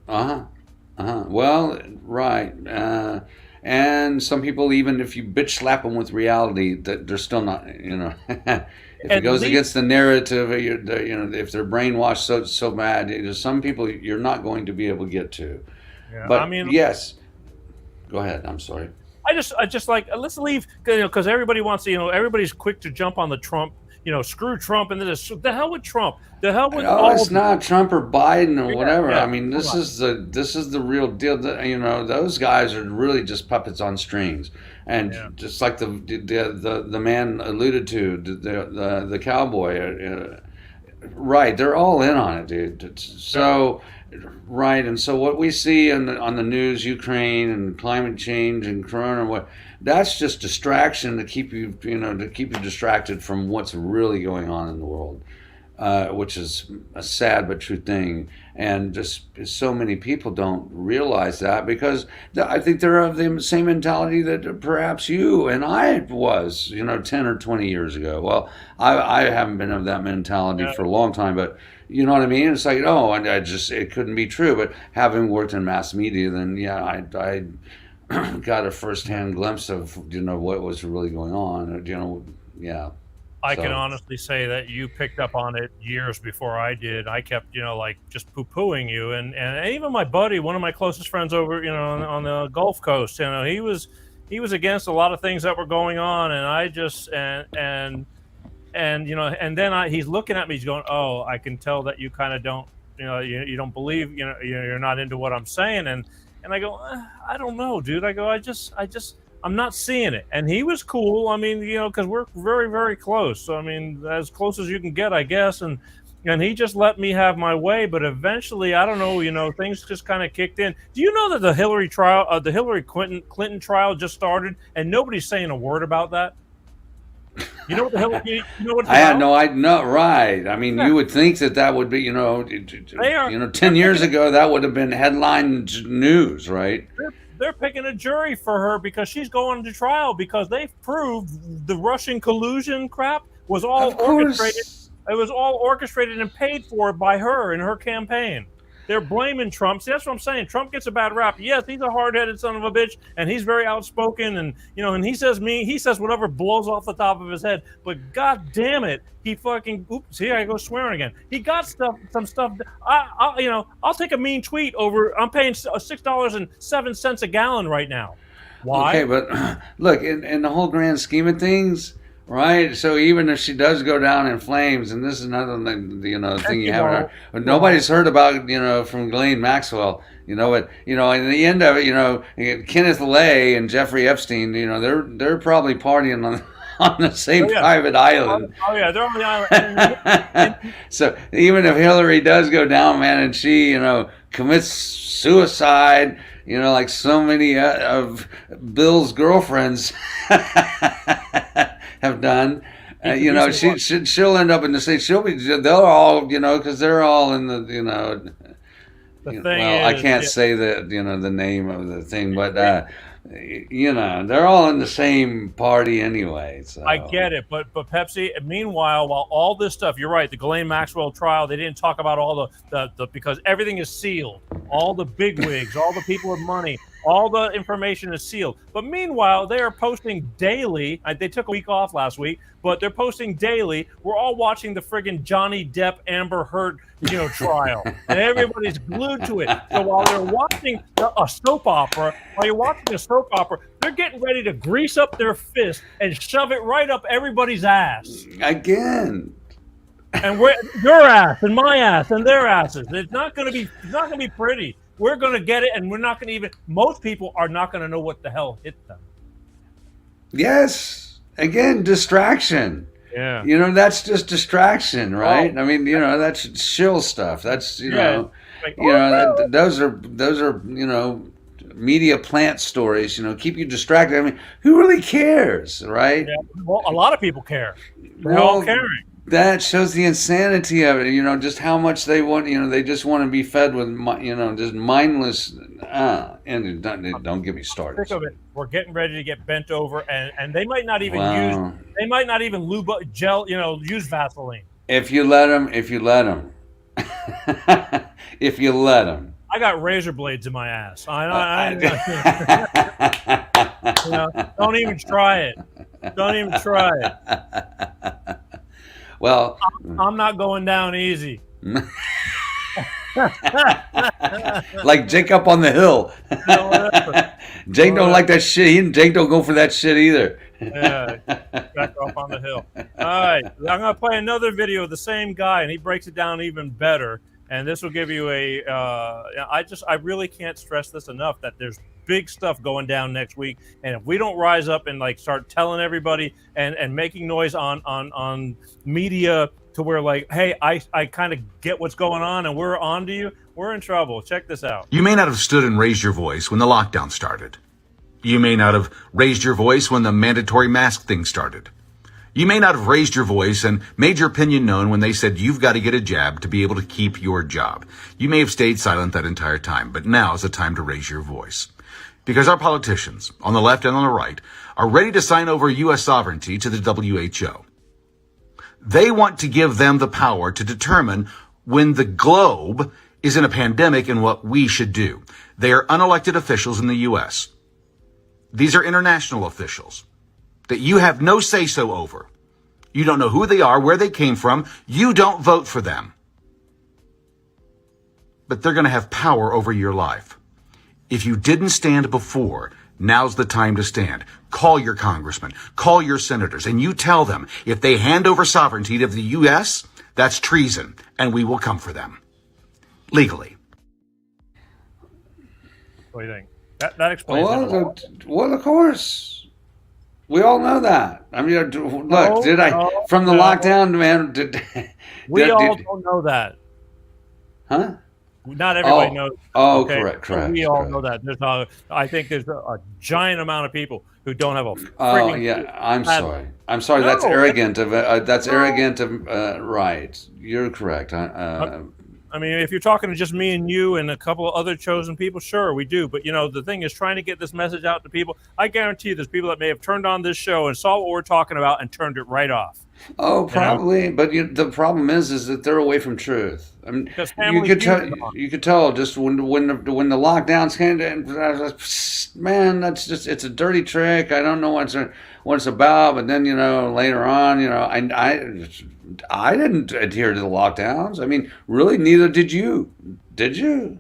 Well, right. And some people, even if you bitch slap them with reality, that they're still not. If it goes against the narrative, if they're brainwashed so bad, there's some people you're not going to be able to get to. Yeah, but yes. Go ahead. I'm sorry. I just like, let's leave, because everybody wants to, everybody's quick to jump on the Trump, screw Trump, and this. The hell with Trump. The hell with all. It's not Trump or Biden or whatever. Yeah, I mean, this is the real deal. Those guys are really just puppets on strings, and just like the man alluded to, the cowboy. Right, they're all in on it, dude. So. Right, and so what we see on the news, Ukraine and climate change and Corona, that's just distraction to keep you, distracted from what's really going on in the world, which is a sad but true thing. And just so many people don't realize that, because I think they're of the same mentality that perhaps you and I was, 10 or 20 years ago. Well, I haven't been of that mentality for a long time, but. You know what I mean? It's like, it couldn't be true. But having worked in mass media, then I got a firsthand glimpse of what was really going on. I can honestly say that you picked up on it years before I did. I kept just poo-pooing you, and even my buddy, one of my closest friends over on the Gulf Coast, he was against a lot of things that were going on, and I just and then he's looking at me. He's going, "Oh, I can tell that you kind of don't, you don't believe, you're not into what I'm saying." And I go, "I don't know, dude." I go, I'm not seeing it." And he was cool. I mean, because we're very, very close. So I mean, as close as you can get, I guess. And he just let me have my way. But eventually, I don't know, things just kind of kicked in. Do you know that the Hillary trial, the Hillary Clinton trial, just started, and nobody's saying a word about that? You know what the hell? I know, right? I mean, you would think that would be, 10 years ago, that would have been headline news, right? They're picking a jury for her because she's going to trial, because they've proved the Russian collusion crap was all orchestrated. It was all orchestrated and paid for by her and her campaign. They're blaming Trump. See, that's what I'm saying. Trump gets a bad rap. Yes, he's a hard-headed son of a bitch, and he's very outspoken, and and he says whatever blows off the top of his head. But god damn it, he fucking here I go swearing again. He got some stuff. I'll take a mean tweet over. I'm paying $6.07 a gallon right now. Why? Okay, but look, in the whole grand scheme of things. Right, so even if she does go down in flames, and this is another thing you haven't heard, nobody's heard about, from Ghislaine Maxwell, but in the end of it, Kenneth Lay and Jeffrey Epstein, they're probably partying on the same private island. Oh yeah, they're on the island. So even if Hillary does go down, man, and she commits suicide, like so many of Bill's girlfriends have done, You know, she'll end up in the same. They'll all, you know, because they're all in the, you know. Well, I can't say the, you know, the name of the thing, but you know, they're all in the same party anyway. So. I get it, but Pepsi. Meanwhile, while all this stuff, you're right. The Ghislaine Maxwell trial, they didn't talk about all the because everything is sealed. All the bigwigs, all the people with money, all the information is sealed. But meanwhile, they are posting daily. They took a week off last week, but they're posting daily. We're all watching the friggin' Johnny Depp Amber Heard, you know, trial, and everybody's glued to it. So while they're watching a soap opera, they're getting ready to grease up their fist and shove it right up everybody's ass again. And your ass and my ass and their asses. It's not going to be pretty. We're going to get it, and we're not going to even. Most people are not going to know what the hell hit them. Yes. Again, distraction. Yeah. You know, that's just distraction, right? I mean, you know, that's shill stuff. That's those are you know, media plant stories. You know, keep you distracted. I mean, who really cares, right? Yeah. Well, a lot of people care. They're all caring. That shows the insanity of it. You know, just how much they want. You know, they just want to be fed with, you know, just mindless. And don't get me started. Think of it. We're getting ready to get bent over, and they might not even use. They might not even lube gel. You know, use Vaseline. If you let them. If you let them. I got razor blades in my ass. You know, don't even try it. Don't even try it. Well, I'm not going down easy. Like Jake up on the hill. Jake don't like that shit. Jake don't go for that shit either. Yeah, back up on the hill. All right, I'm gonna play another video of the same guy, and he breaks it down even better. And this will give you a. I really can't stress this enough that there's big stuff going down next week, and if we don't rise up and like start telling everybody and making noise on media to where like, hey, I kind of get what's going on and we're on to you, we're in trouble. Check this out. You may not have stood and raised your voice when the lockdown started. You may not have raised your voice when the mandatory mask thing started. You may not have raised your voice and made your opinion known when they said you've got to get a jab to be able to keep your job. You may have stayed silent that entire time, but now is the time to raise your voice. Because our politicians, on the left and on the right, are ready to sign over U.S. sovereignty to the WHO. They want to give them the power to determine when the globe is in a pandemic and what we should do. They are unelected officials in the U.S. These are international officials that you have no say-so over. You don't know who they are, where they came from. You don't vote for them. But they're going to have power over your life. If you didn't stand before, now's the time to stand. Call your congressman, call your senators, and you tell them if they hand over sovereignty to the U.S., that's treason, and we will come for them. Legally. What do you think? That explains it. Well, of course. We all know that. I mean, look, from the lockdown, man, we all don't know that. Huh? Not everybody knows. Oh, okay? Correct. We all know that. I think there's a giant amount of people who don't have a. Oh yeah, I'm sorry. I'm sorry. That's arrogant. Right. You're correct. I mean, if you're talking to just me and you and a couple of other chosen people, sure, we do. But, you know, the thing is trying to get this message out to people. I guarantee you there's people that may have turned on this show and saw what we're talking about and turned it right off. Oh, probably. But the problem is that they're away from truth. I mean, you could tell just when the lockdowns came in, I was like, man, that's just, it's a dirty trick. I don't know what it's about. But then, you know, later on, you know, I didn't adhere to the lockdowns. I mean, really, neither did you. Did you?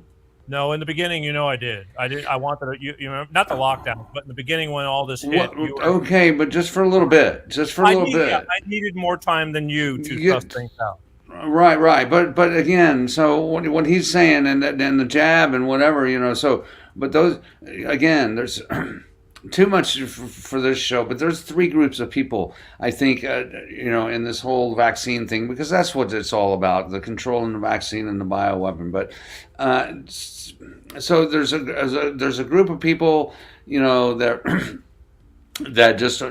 No, in the beginning, you know, I did. I wanted to, you know, not the lockdown, but in the beginning when all this hit. Okay, but just for a little bit. I needed more time than you to suss things out. Right. But again, so what he's saying and the jab and whatever, you know, so, but those, again, there's too much for this show, but there's three groups of people, I think, you know, in this whole vaccine thing, because that's what it's all about, the controlling the vaccine and the bioweapon. But so there's a group of people, you know, that just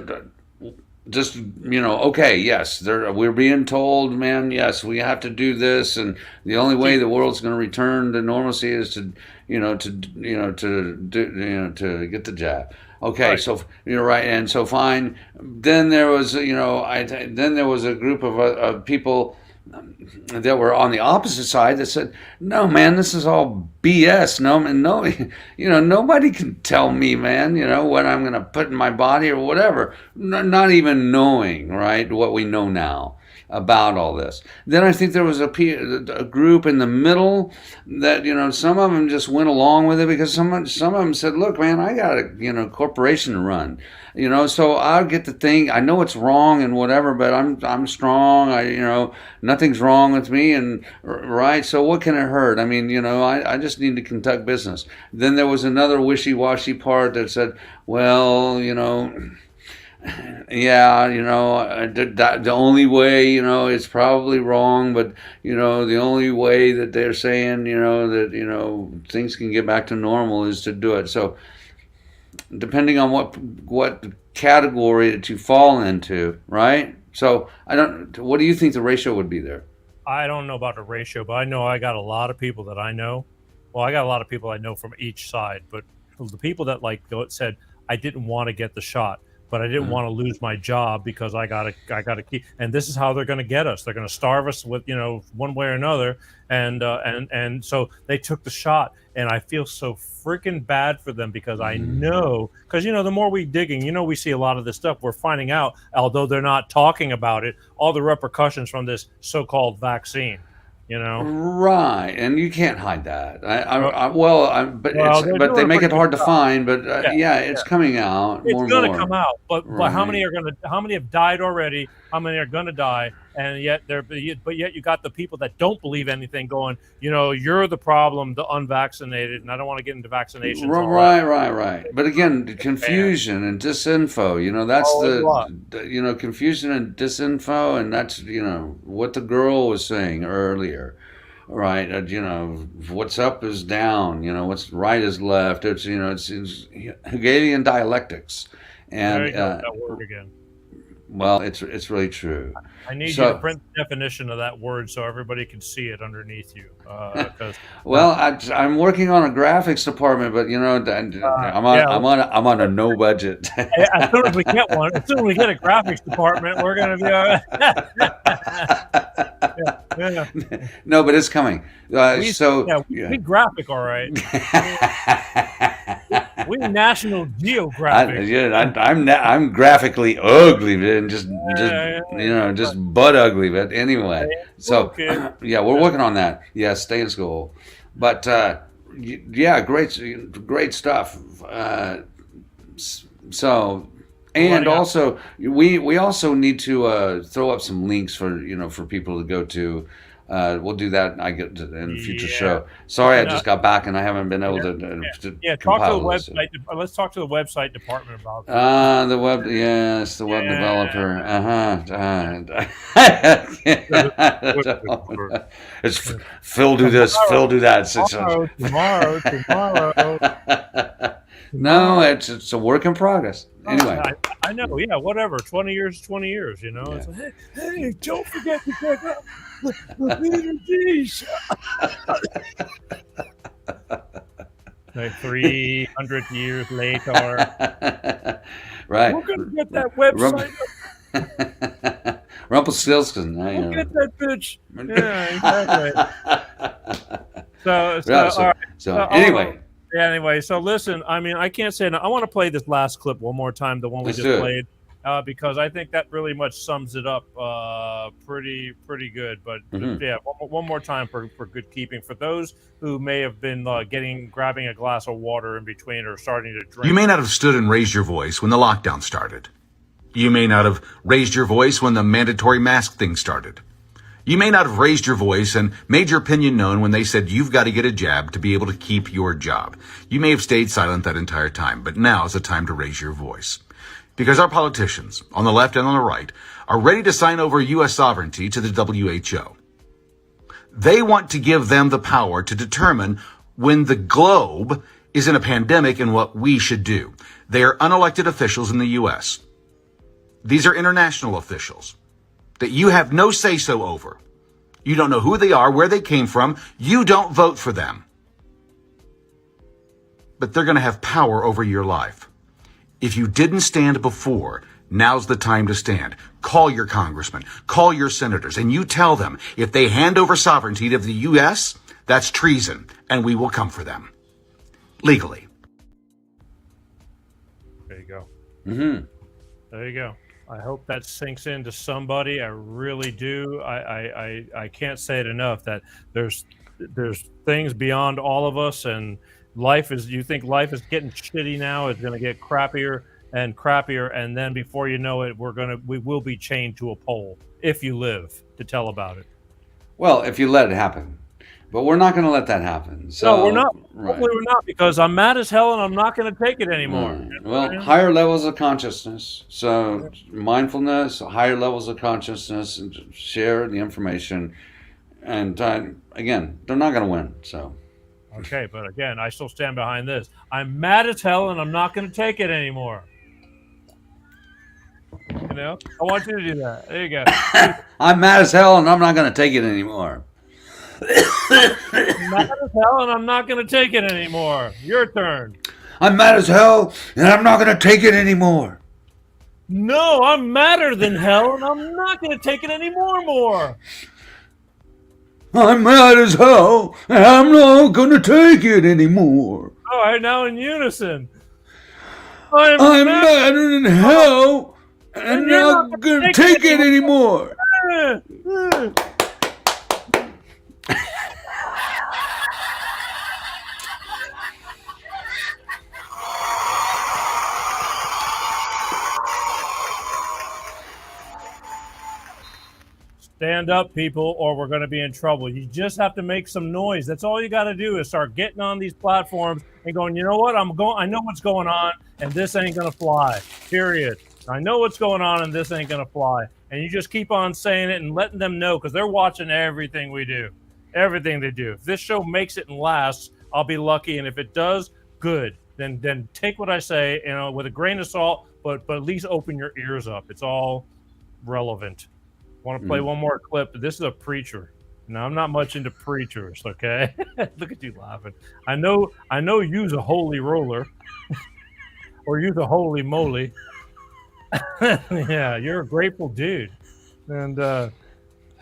just, okay, yes, we're being told, man, yes, we have to do this, and the only way the world's going to return to normalcy is to get the jab. Okay, Right. so you're right, and so fine. Then there was, then there was a group of people that were on the opposite side that said, "No, man, this is all BS. No, nobody can tell me, man, what I'm going to put in my body or whatever. Not even knowing, right, what we know now about all this." Then I think there was a group in the middle that, some of them just went along with it because some of them said, "Look, man, I got a corporation to run. So I'll get the thing. I know it's wrong and whatever, but I'm strong. Nothing's wrong with me, and right. So what can it hurt? I mean, I just need to conduct business." Then there was another wishy-washy part that said, "Well, yeah, the only way, it's probably wrong, but the only way that they're saying, that things can get back to normal is to do it." So depending on what category that you fall into, right? So what do you think the ratio would be there? I don't know about the ratio, but I know I got a lot of people that I know. Well, I got a lot of people I know from each side, but the people that said I didn't want to get the shot, but I didn't want to lose my job because I gotta keep. And this is how they're going to get us. They're going to starve us with one way or another. And so they took the shot, and I feel so freaking bad for them because I know, because the more we digging, we see a lot of this stuff. We're finding out, although they're not talking about it, all the repercussions from this so-called vaccine. Right, and you can't hide that. But they make it hard to find. But it's coming out. It's going to come out. But how many how many have died already? How many are going to die? And yet yet you got the people that don't believe anything going, you're the problem, the unvaccinated, and I don't want to get into vaccinations. Right. But again, confusion and disinfo, that's confusion and disinfo, and that's, what the girl was saying earlier, right? What's up is down, what's right is left. It's, it's Hegelian dialectics. And there you go, that word again. Well, it's really true. I need you to print the definition of that word so everybody can see it underneath you. Well, I'm working on a graphics department, but I'm on a no budget. As soon as we get one, as soon as we get a graphics department, we're going to be all right. No, but it's coming. We graphic, all right. We National Geographic. I'm graphically ugly, man. Just butt ugly. But anyway, we're working on that. Yeah, stay in school. But great stuff. Also we also need to throw up some links for people to go to. We'll do that in a future show. Sorry, I just got back and I haven't been able to talk to the website. Let's talk to the website department about that. The web developer. It's Phil do this, Phil do that. Tomorrow. No, it's a work in progress. Anyway, I know. Yeah, whatever. 20 years. It's like, hey, don't forget to check out the Peter G Show. Like 300 years later, right? We're gonna get that website. Rumpelstiltskin. We'll get that bitch. Yeah, exactly. So anyway. Yeah, anyway, so listen, I mean, I can't say enough. I want to play this last clip one more time, the one we just played, because I think that really much sums it up pretty good. But one more time for good keeping. For those who may have been grabbing a glass of water in between or starting to drink. You may not have stood and raised your voice when the lockdown started. You may not have raised your voice when the mandatory mask thing started. You may not have raised your voice and made your opinion known when they said you've got to get a jab to be able to keep your job. You may have stayed silent that entire time, but now is the time to raise your voice. Because our politicians, on the left and on the right, are ready to sign over U.S. sovereignty to the WHO. They want to give them the power to determine when the globe is in a pandemic and what we should do. They are unelected officials in the U.S. These are international officials that you have no say-so over. You don't know who they are, where they came from. You don't vote for them. But they're going to have power over your life. If you didn't stand before, now's the time to stand. Call your congressmen, call your senators, and you tell them if they hand over sovereignty to the U.S., that's treason, and we will come for them. Legally. There you go. Mm-hmm. There you go. I hope that sinks into somebody. I really do. I can't say it enough that there's things beyond all of us, and life is. You think life is getting shitty now? It's going to get crappier and crappier, and then before you know it, we will be chained to a pole if you live to tell about it. Well, if you let it happen. But we're not going to let that happen. So, no, we're not. Right. Hopefully we're not, because I'm mad as hell and I'm not going to take it anymore. Right. Well, higher levels of consciousness. So mindfulness, higher levels of consciousness, and share the information. And again, they're not going to win. So. Okay, but again, I still stand behind this. I'm mad as hell and I'm not going to take it anymore. You know, I want you to do that. There you go. I'm mad as hell and I'm not going to take it anymore. I'm mad as hell and I'm not going to take it anymore. Your turn. I'm mad as hell and I'm not going to take it anymore. No, I'm madder than hell and I'm not going to take it anymore. I'm mad as hell and I'm not going to take it anymore. All right, now in unison. I'm madder than hell and not going to take it anymore. Stand up, people, or we're going to be in trouble. You just have to make some noise. That's all you got to do is start getting on these platforms and going, you know what? I know what's going on, and this ain't going to fly, period. I know what's going on, and this ain't going to fly. And you just keep on saying it and letting them know, because they're watching everything we do, everything they do. If this show makes it and lasts, I'll be lucky. And if it does, good. Then take what I say, with a grain of salt, but at least open your ears up. It's all relevant. Want to play one more clip? This is a preacher. Now, I'm not much into preachers, okay? Look at you laughing. I know you's a holy roller or you's a holy moly. Yeah, you're a grateful dude. And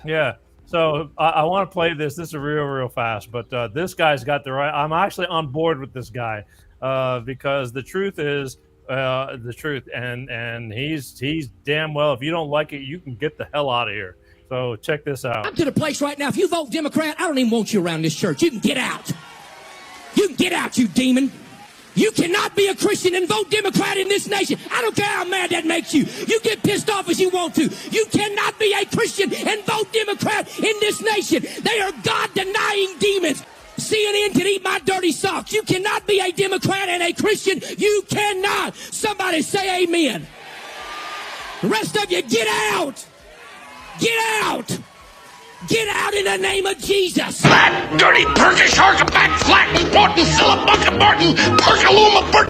yeah, so I want to play this. This is real fast, but this guy's got the right. I'm actually on board with this guy because the truth is, the truth, and he's damn well. If you don't like it, you can get the hell out of here. So check this out. I'm to the place right now. If you vote Democrat, I don't even want you around this church. You can get out. You can get out, you demon. You cannot be a Christian and vote Democrat in this nation. I don't care how mad that makes you. You get pissed off as you want to. You cannot be a Christian and vote Democrat in this nation. They are God-denying demons. CNN can eat my dirty socks. You cannot be a Democrat and a Christian. You cannot. Somebody say amen. The rest of you, get out. Get out. Get out in the name of Jesus. Flat, dirty, Turkish, harkaback, flat, Spartan, Sillabucket, Martin, Perkaluma, Bert.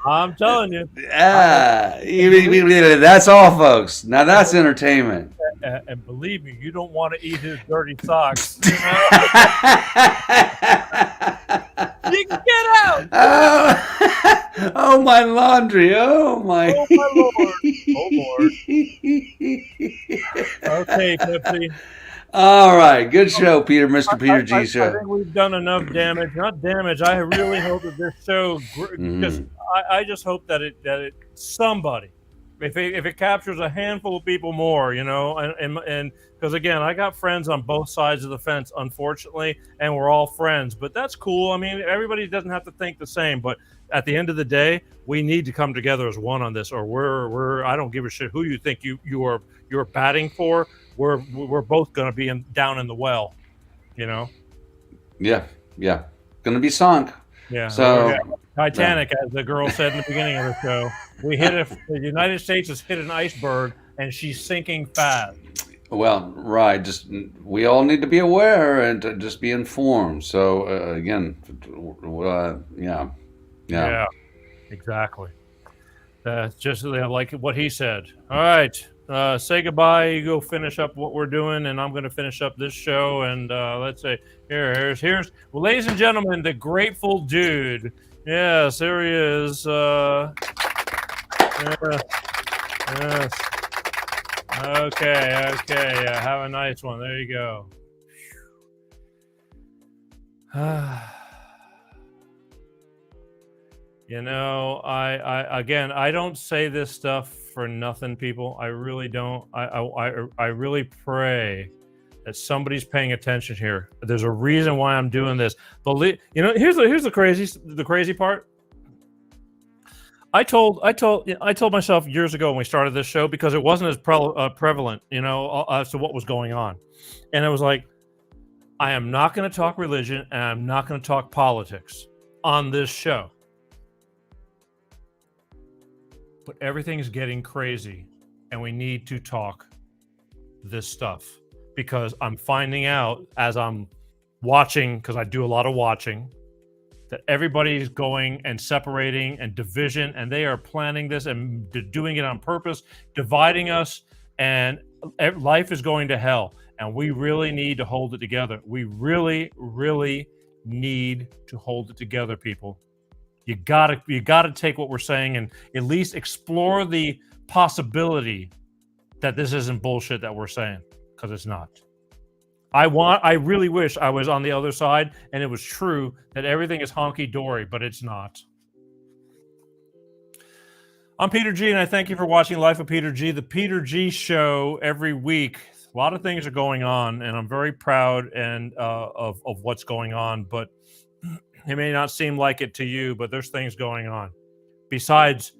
I'm telling you. That's all, folks. Now that's entertainment. And believe me, you don't want to eat his dirty socks. You can get out. Oh, my laundry. Oh, my. Oh, my Lord. Oh, Lord. Okay, Pepsi. All right. Good show, Peter. Mr. Peter G. Show. I think we've done enough damage. Not damage. I really hope that this show just. I just hope that it somebody, if it captures a handful of people more, and because again, I got friends on both sides of the fence, unfortunately, and we're all friends, but that's cool. I mean, everybody doesn't have to think the same, but at the end of the day, we need to come together as one on this, or we're I don't give a shit who you think you're batting for. We're both going to be down in the well, Yeah, gonna be sunk. Yeah. So Titanic, as the girl said in the beginning of the show, the United States has hit an iceberg and she's sinking fast. Well, right. Just we all need to be aware and to just be informed. So again, yeah, yeah. Yeah, exactly. Just like what he said. All right. Say goodbye. You go finish up what we're doing, and I'm going to finish up this show. And let's say here's well, ladies and gentlemen, the Grateful Dude. Yes, there he is. Yes. Okay. Yeah, have a nice one. There you go. You know, I don't say this stuff for nothing, people. I really don't. I really pray that somebody's paying attention here. There's a reason why I'm doing this. Believe, you know, here's the crazy part. I told myself years ago when we started this show, because it wasn't as prevalent, you know, as to what was going on, and it was like, I am not going to talk religion and I'm not going to talk politics on this show. But everything's getting crazy, and we need to talk this stuff, because I'm finding out as I'm watching, because I do a lot of watching, that everybody's going and separating and division, and they are planning this and doing it on purpose, dividing us, and life is going to hell. And we really need to hold it together. We really, really need to hold it together, people. You gotta take what we're saying and at least explore the possibility that this isn't bullshit that we're saying, because it's not. I really wish I was on the other side and it was true that everything is honky-dory, but it's not. I'm Peter G, and I thank you for watching Life of Peter G, the Peter G Show. Every week, a lot of things are going on, and I'm very proud and of what's going on, but it may not seem like it to you, but there's things going on besides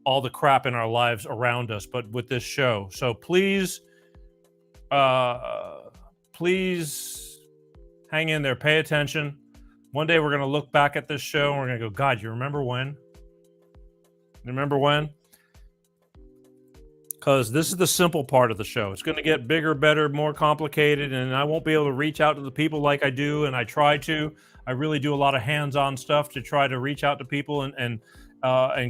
all the crap in our lives around us, but with this show. So please hang in there, pay attention. One day we're going to look back at this show and we're going to go, God, you remember when? Remember when? Because this is the simple part of the show. It's going to get bigger, better, more complicated, and I won't be able to reach out to the people like I do, and I try to. I really do a lot of hands-on stuff to try to reach out to people and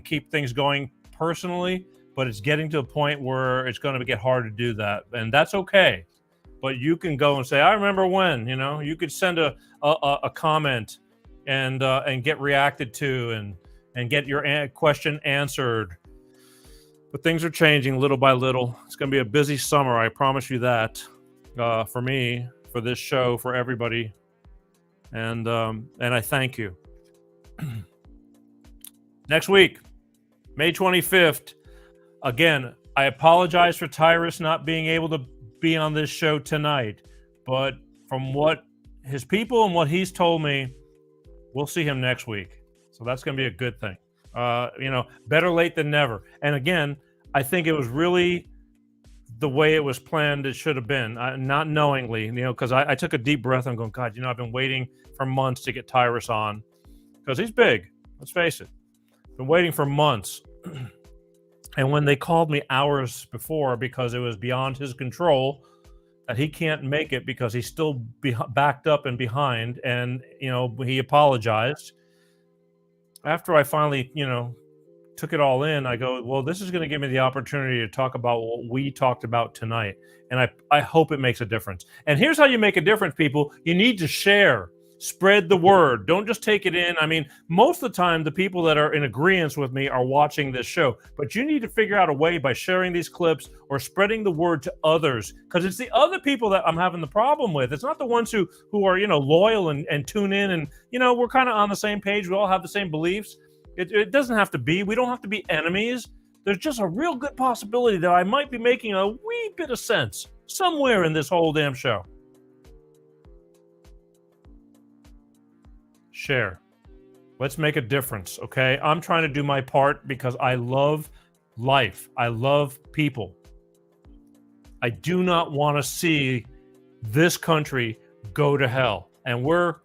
keep things going personally, but it's getting to a point where it's going to get hard to do that, and that's okay. But you can go and say, I remember when, you know, you could send a comment and get reacted to and get your question answered. But things are changing little by little. It's going to be a busy summer, I promise you that, for me, for this show, for everybody. And I thank you. Next week, May 25th. Again, I apologize for Tyrus not being able to be on this show tonight. But from what his people and what he's told me, we'll see him next week. So that's going to be a good thing. You know, better late than never. And again, I think it was really the way it was planned. It should have been, not knowingly, you know, because I took a deep breath and going, God, you know, I've been waiting for months to get Tyrus on because he's big. Let's face it. Been waiting for months. And when they called me hours before because it was beyond his control that he can't make it because he's still backed up and behind, and, you know, he apologized. After I finally, you know, took it all in, I go, well, this is going to give me the opportunity to talk about what we talked about tonight. And I hope it makes a difference. And here's how you make a difference, people. You need to share. Spread the word. Don't just take it in. I mean, most of the time, the people that are in agreement with me are watching this show. But you need to figure out a way by sharing these clips or spreading the word to others, because it's the other people that I'm having the problem with. It's not the ones who are, you know, loyal and tune in and, you know, we're kind of on the same page. We all have the same beliefs. It doesn't have to be. We don't have to be enemies. There's just a real good possibility that I might be making a wee bit of sense somewhere in this whole damn show. Share. Let's make a difference, okay? I'm trying to do my part because I love life. I love people. I do not want to see this country go to hell. And we're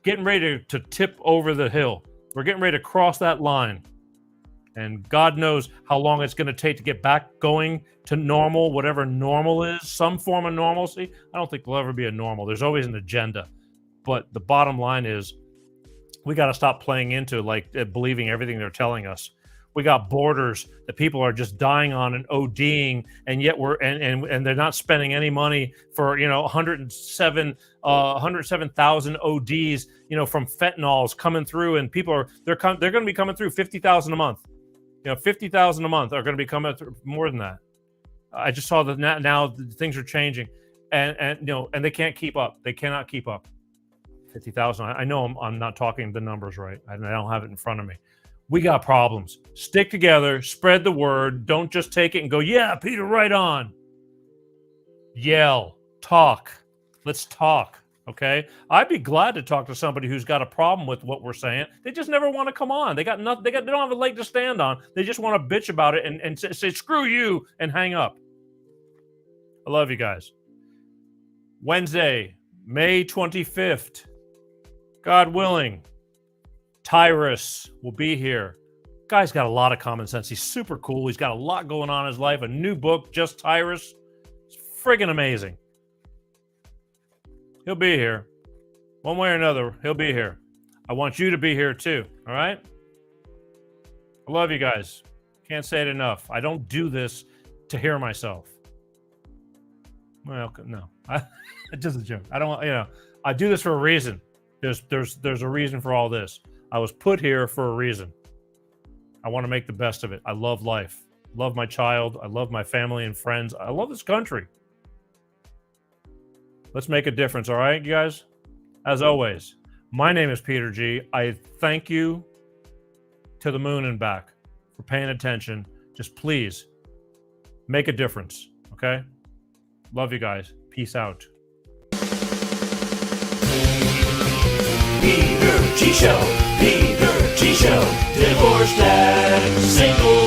getting ready to tip over the hill. We're getting ready to cross that line. And God knows how long it's going to take to get back going to normal, whatever normal is, some form of normalcy. I don't think there'll ever be a normal. There's always an agenda. But the bottom line is we got to stop playing into believing everything they're telling us. We got borders that people are just dying on and ODing, and yet and they're not spending any money for 107,000 ODs from fentanyls coming through, and people they're going to be coming through 50,000 a month. 50,000 a month are going to be coming through more than that. I just saw that now things are changing, and they can't keep up. They cannot keep up. 50,000. I know I'm not talking the numbers right. I don't have it in front of me. We got problems. Stick together, spread the word. Don't just take it and go, yeah, Peter, right on. Yell, talk. Let's talk, okay? I'd be glad to talk to somebody who's got a problem with what we're saying. They just never want to come on. They got nothing. They don't have a leg to stand on. They just want to bitch about it and say screw you and hang up. I love you guys. Wednesday, May 25th. God willing, Tyrus will be here. Guy's got a lot of common sense. He's super cool. He's got a lot going on in his life. A new book, Just Tyrus. It's friggin' amazing. He'll be here. One way or another, he'll be here. I want you to be here too, all right? I love you guys. Can't say it enough. I don't do this to hear myself. Well, no. It's just a joke. I don't, I do this for a reason. There's a reason for all this. I was put here for a reason. I want to make the best of it. I love life. I love my child. I love my family and friends. I love this country. Let's make a difference, all right, you guys? As always, my name is Peter G. I thank you to the moon and back for paying attention. Just please make a difference, okay? Love you guys. Peace out. Peter G Show, Peter G Show, divorced dad, single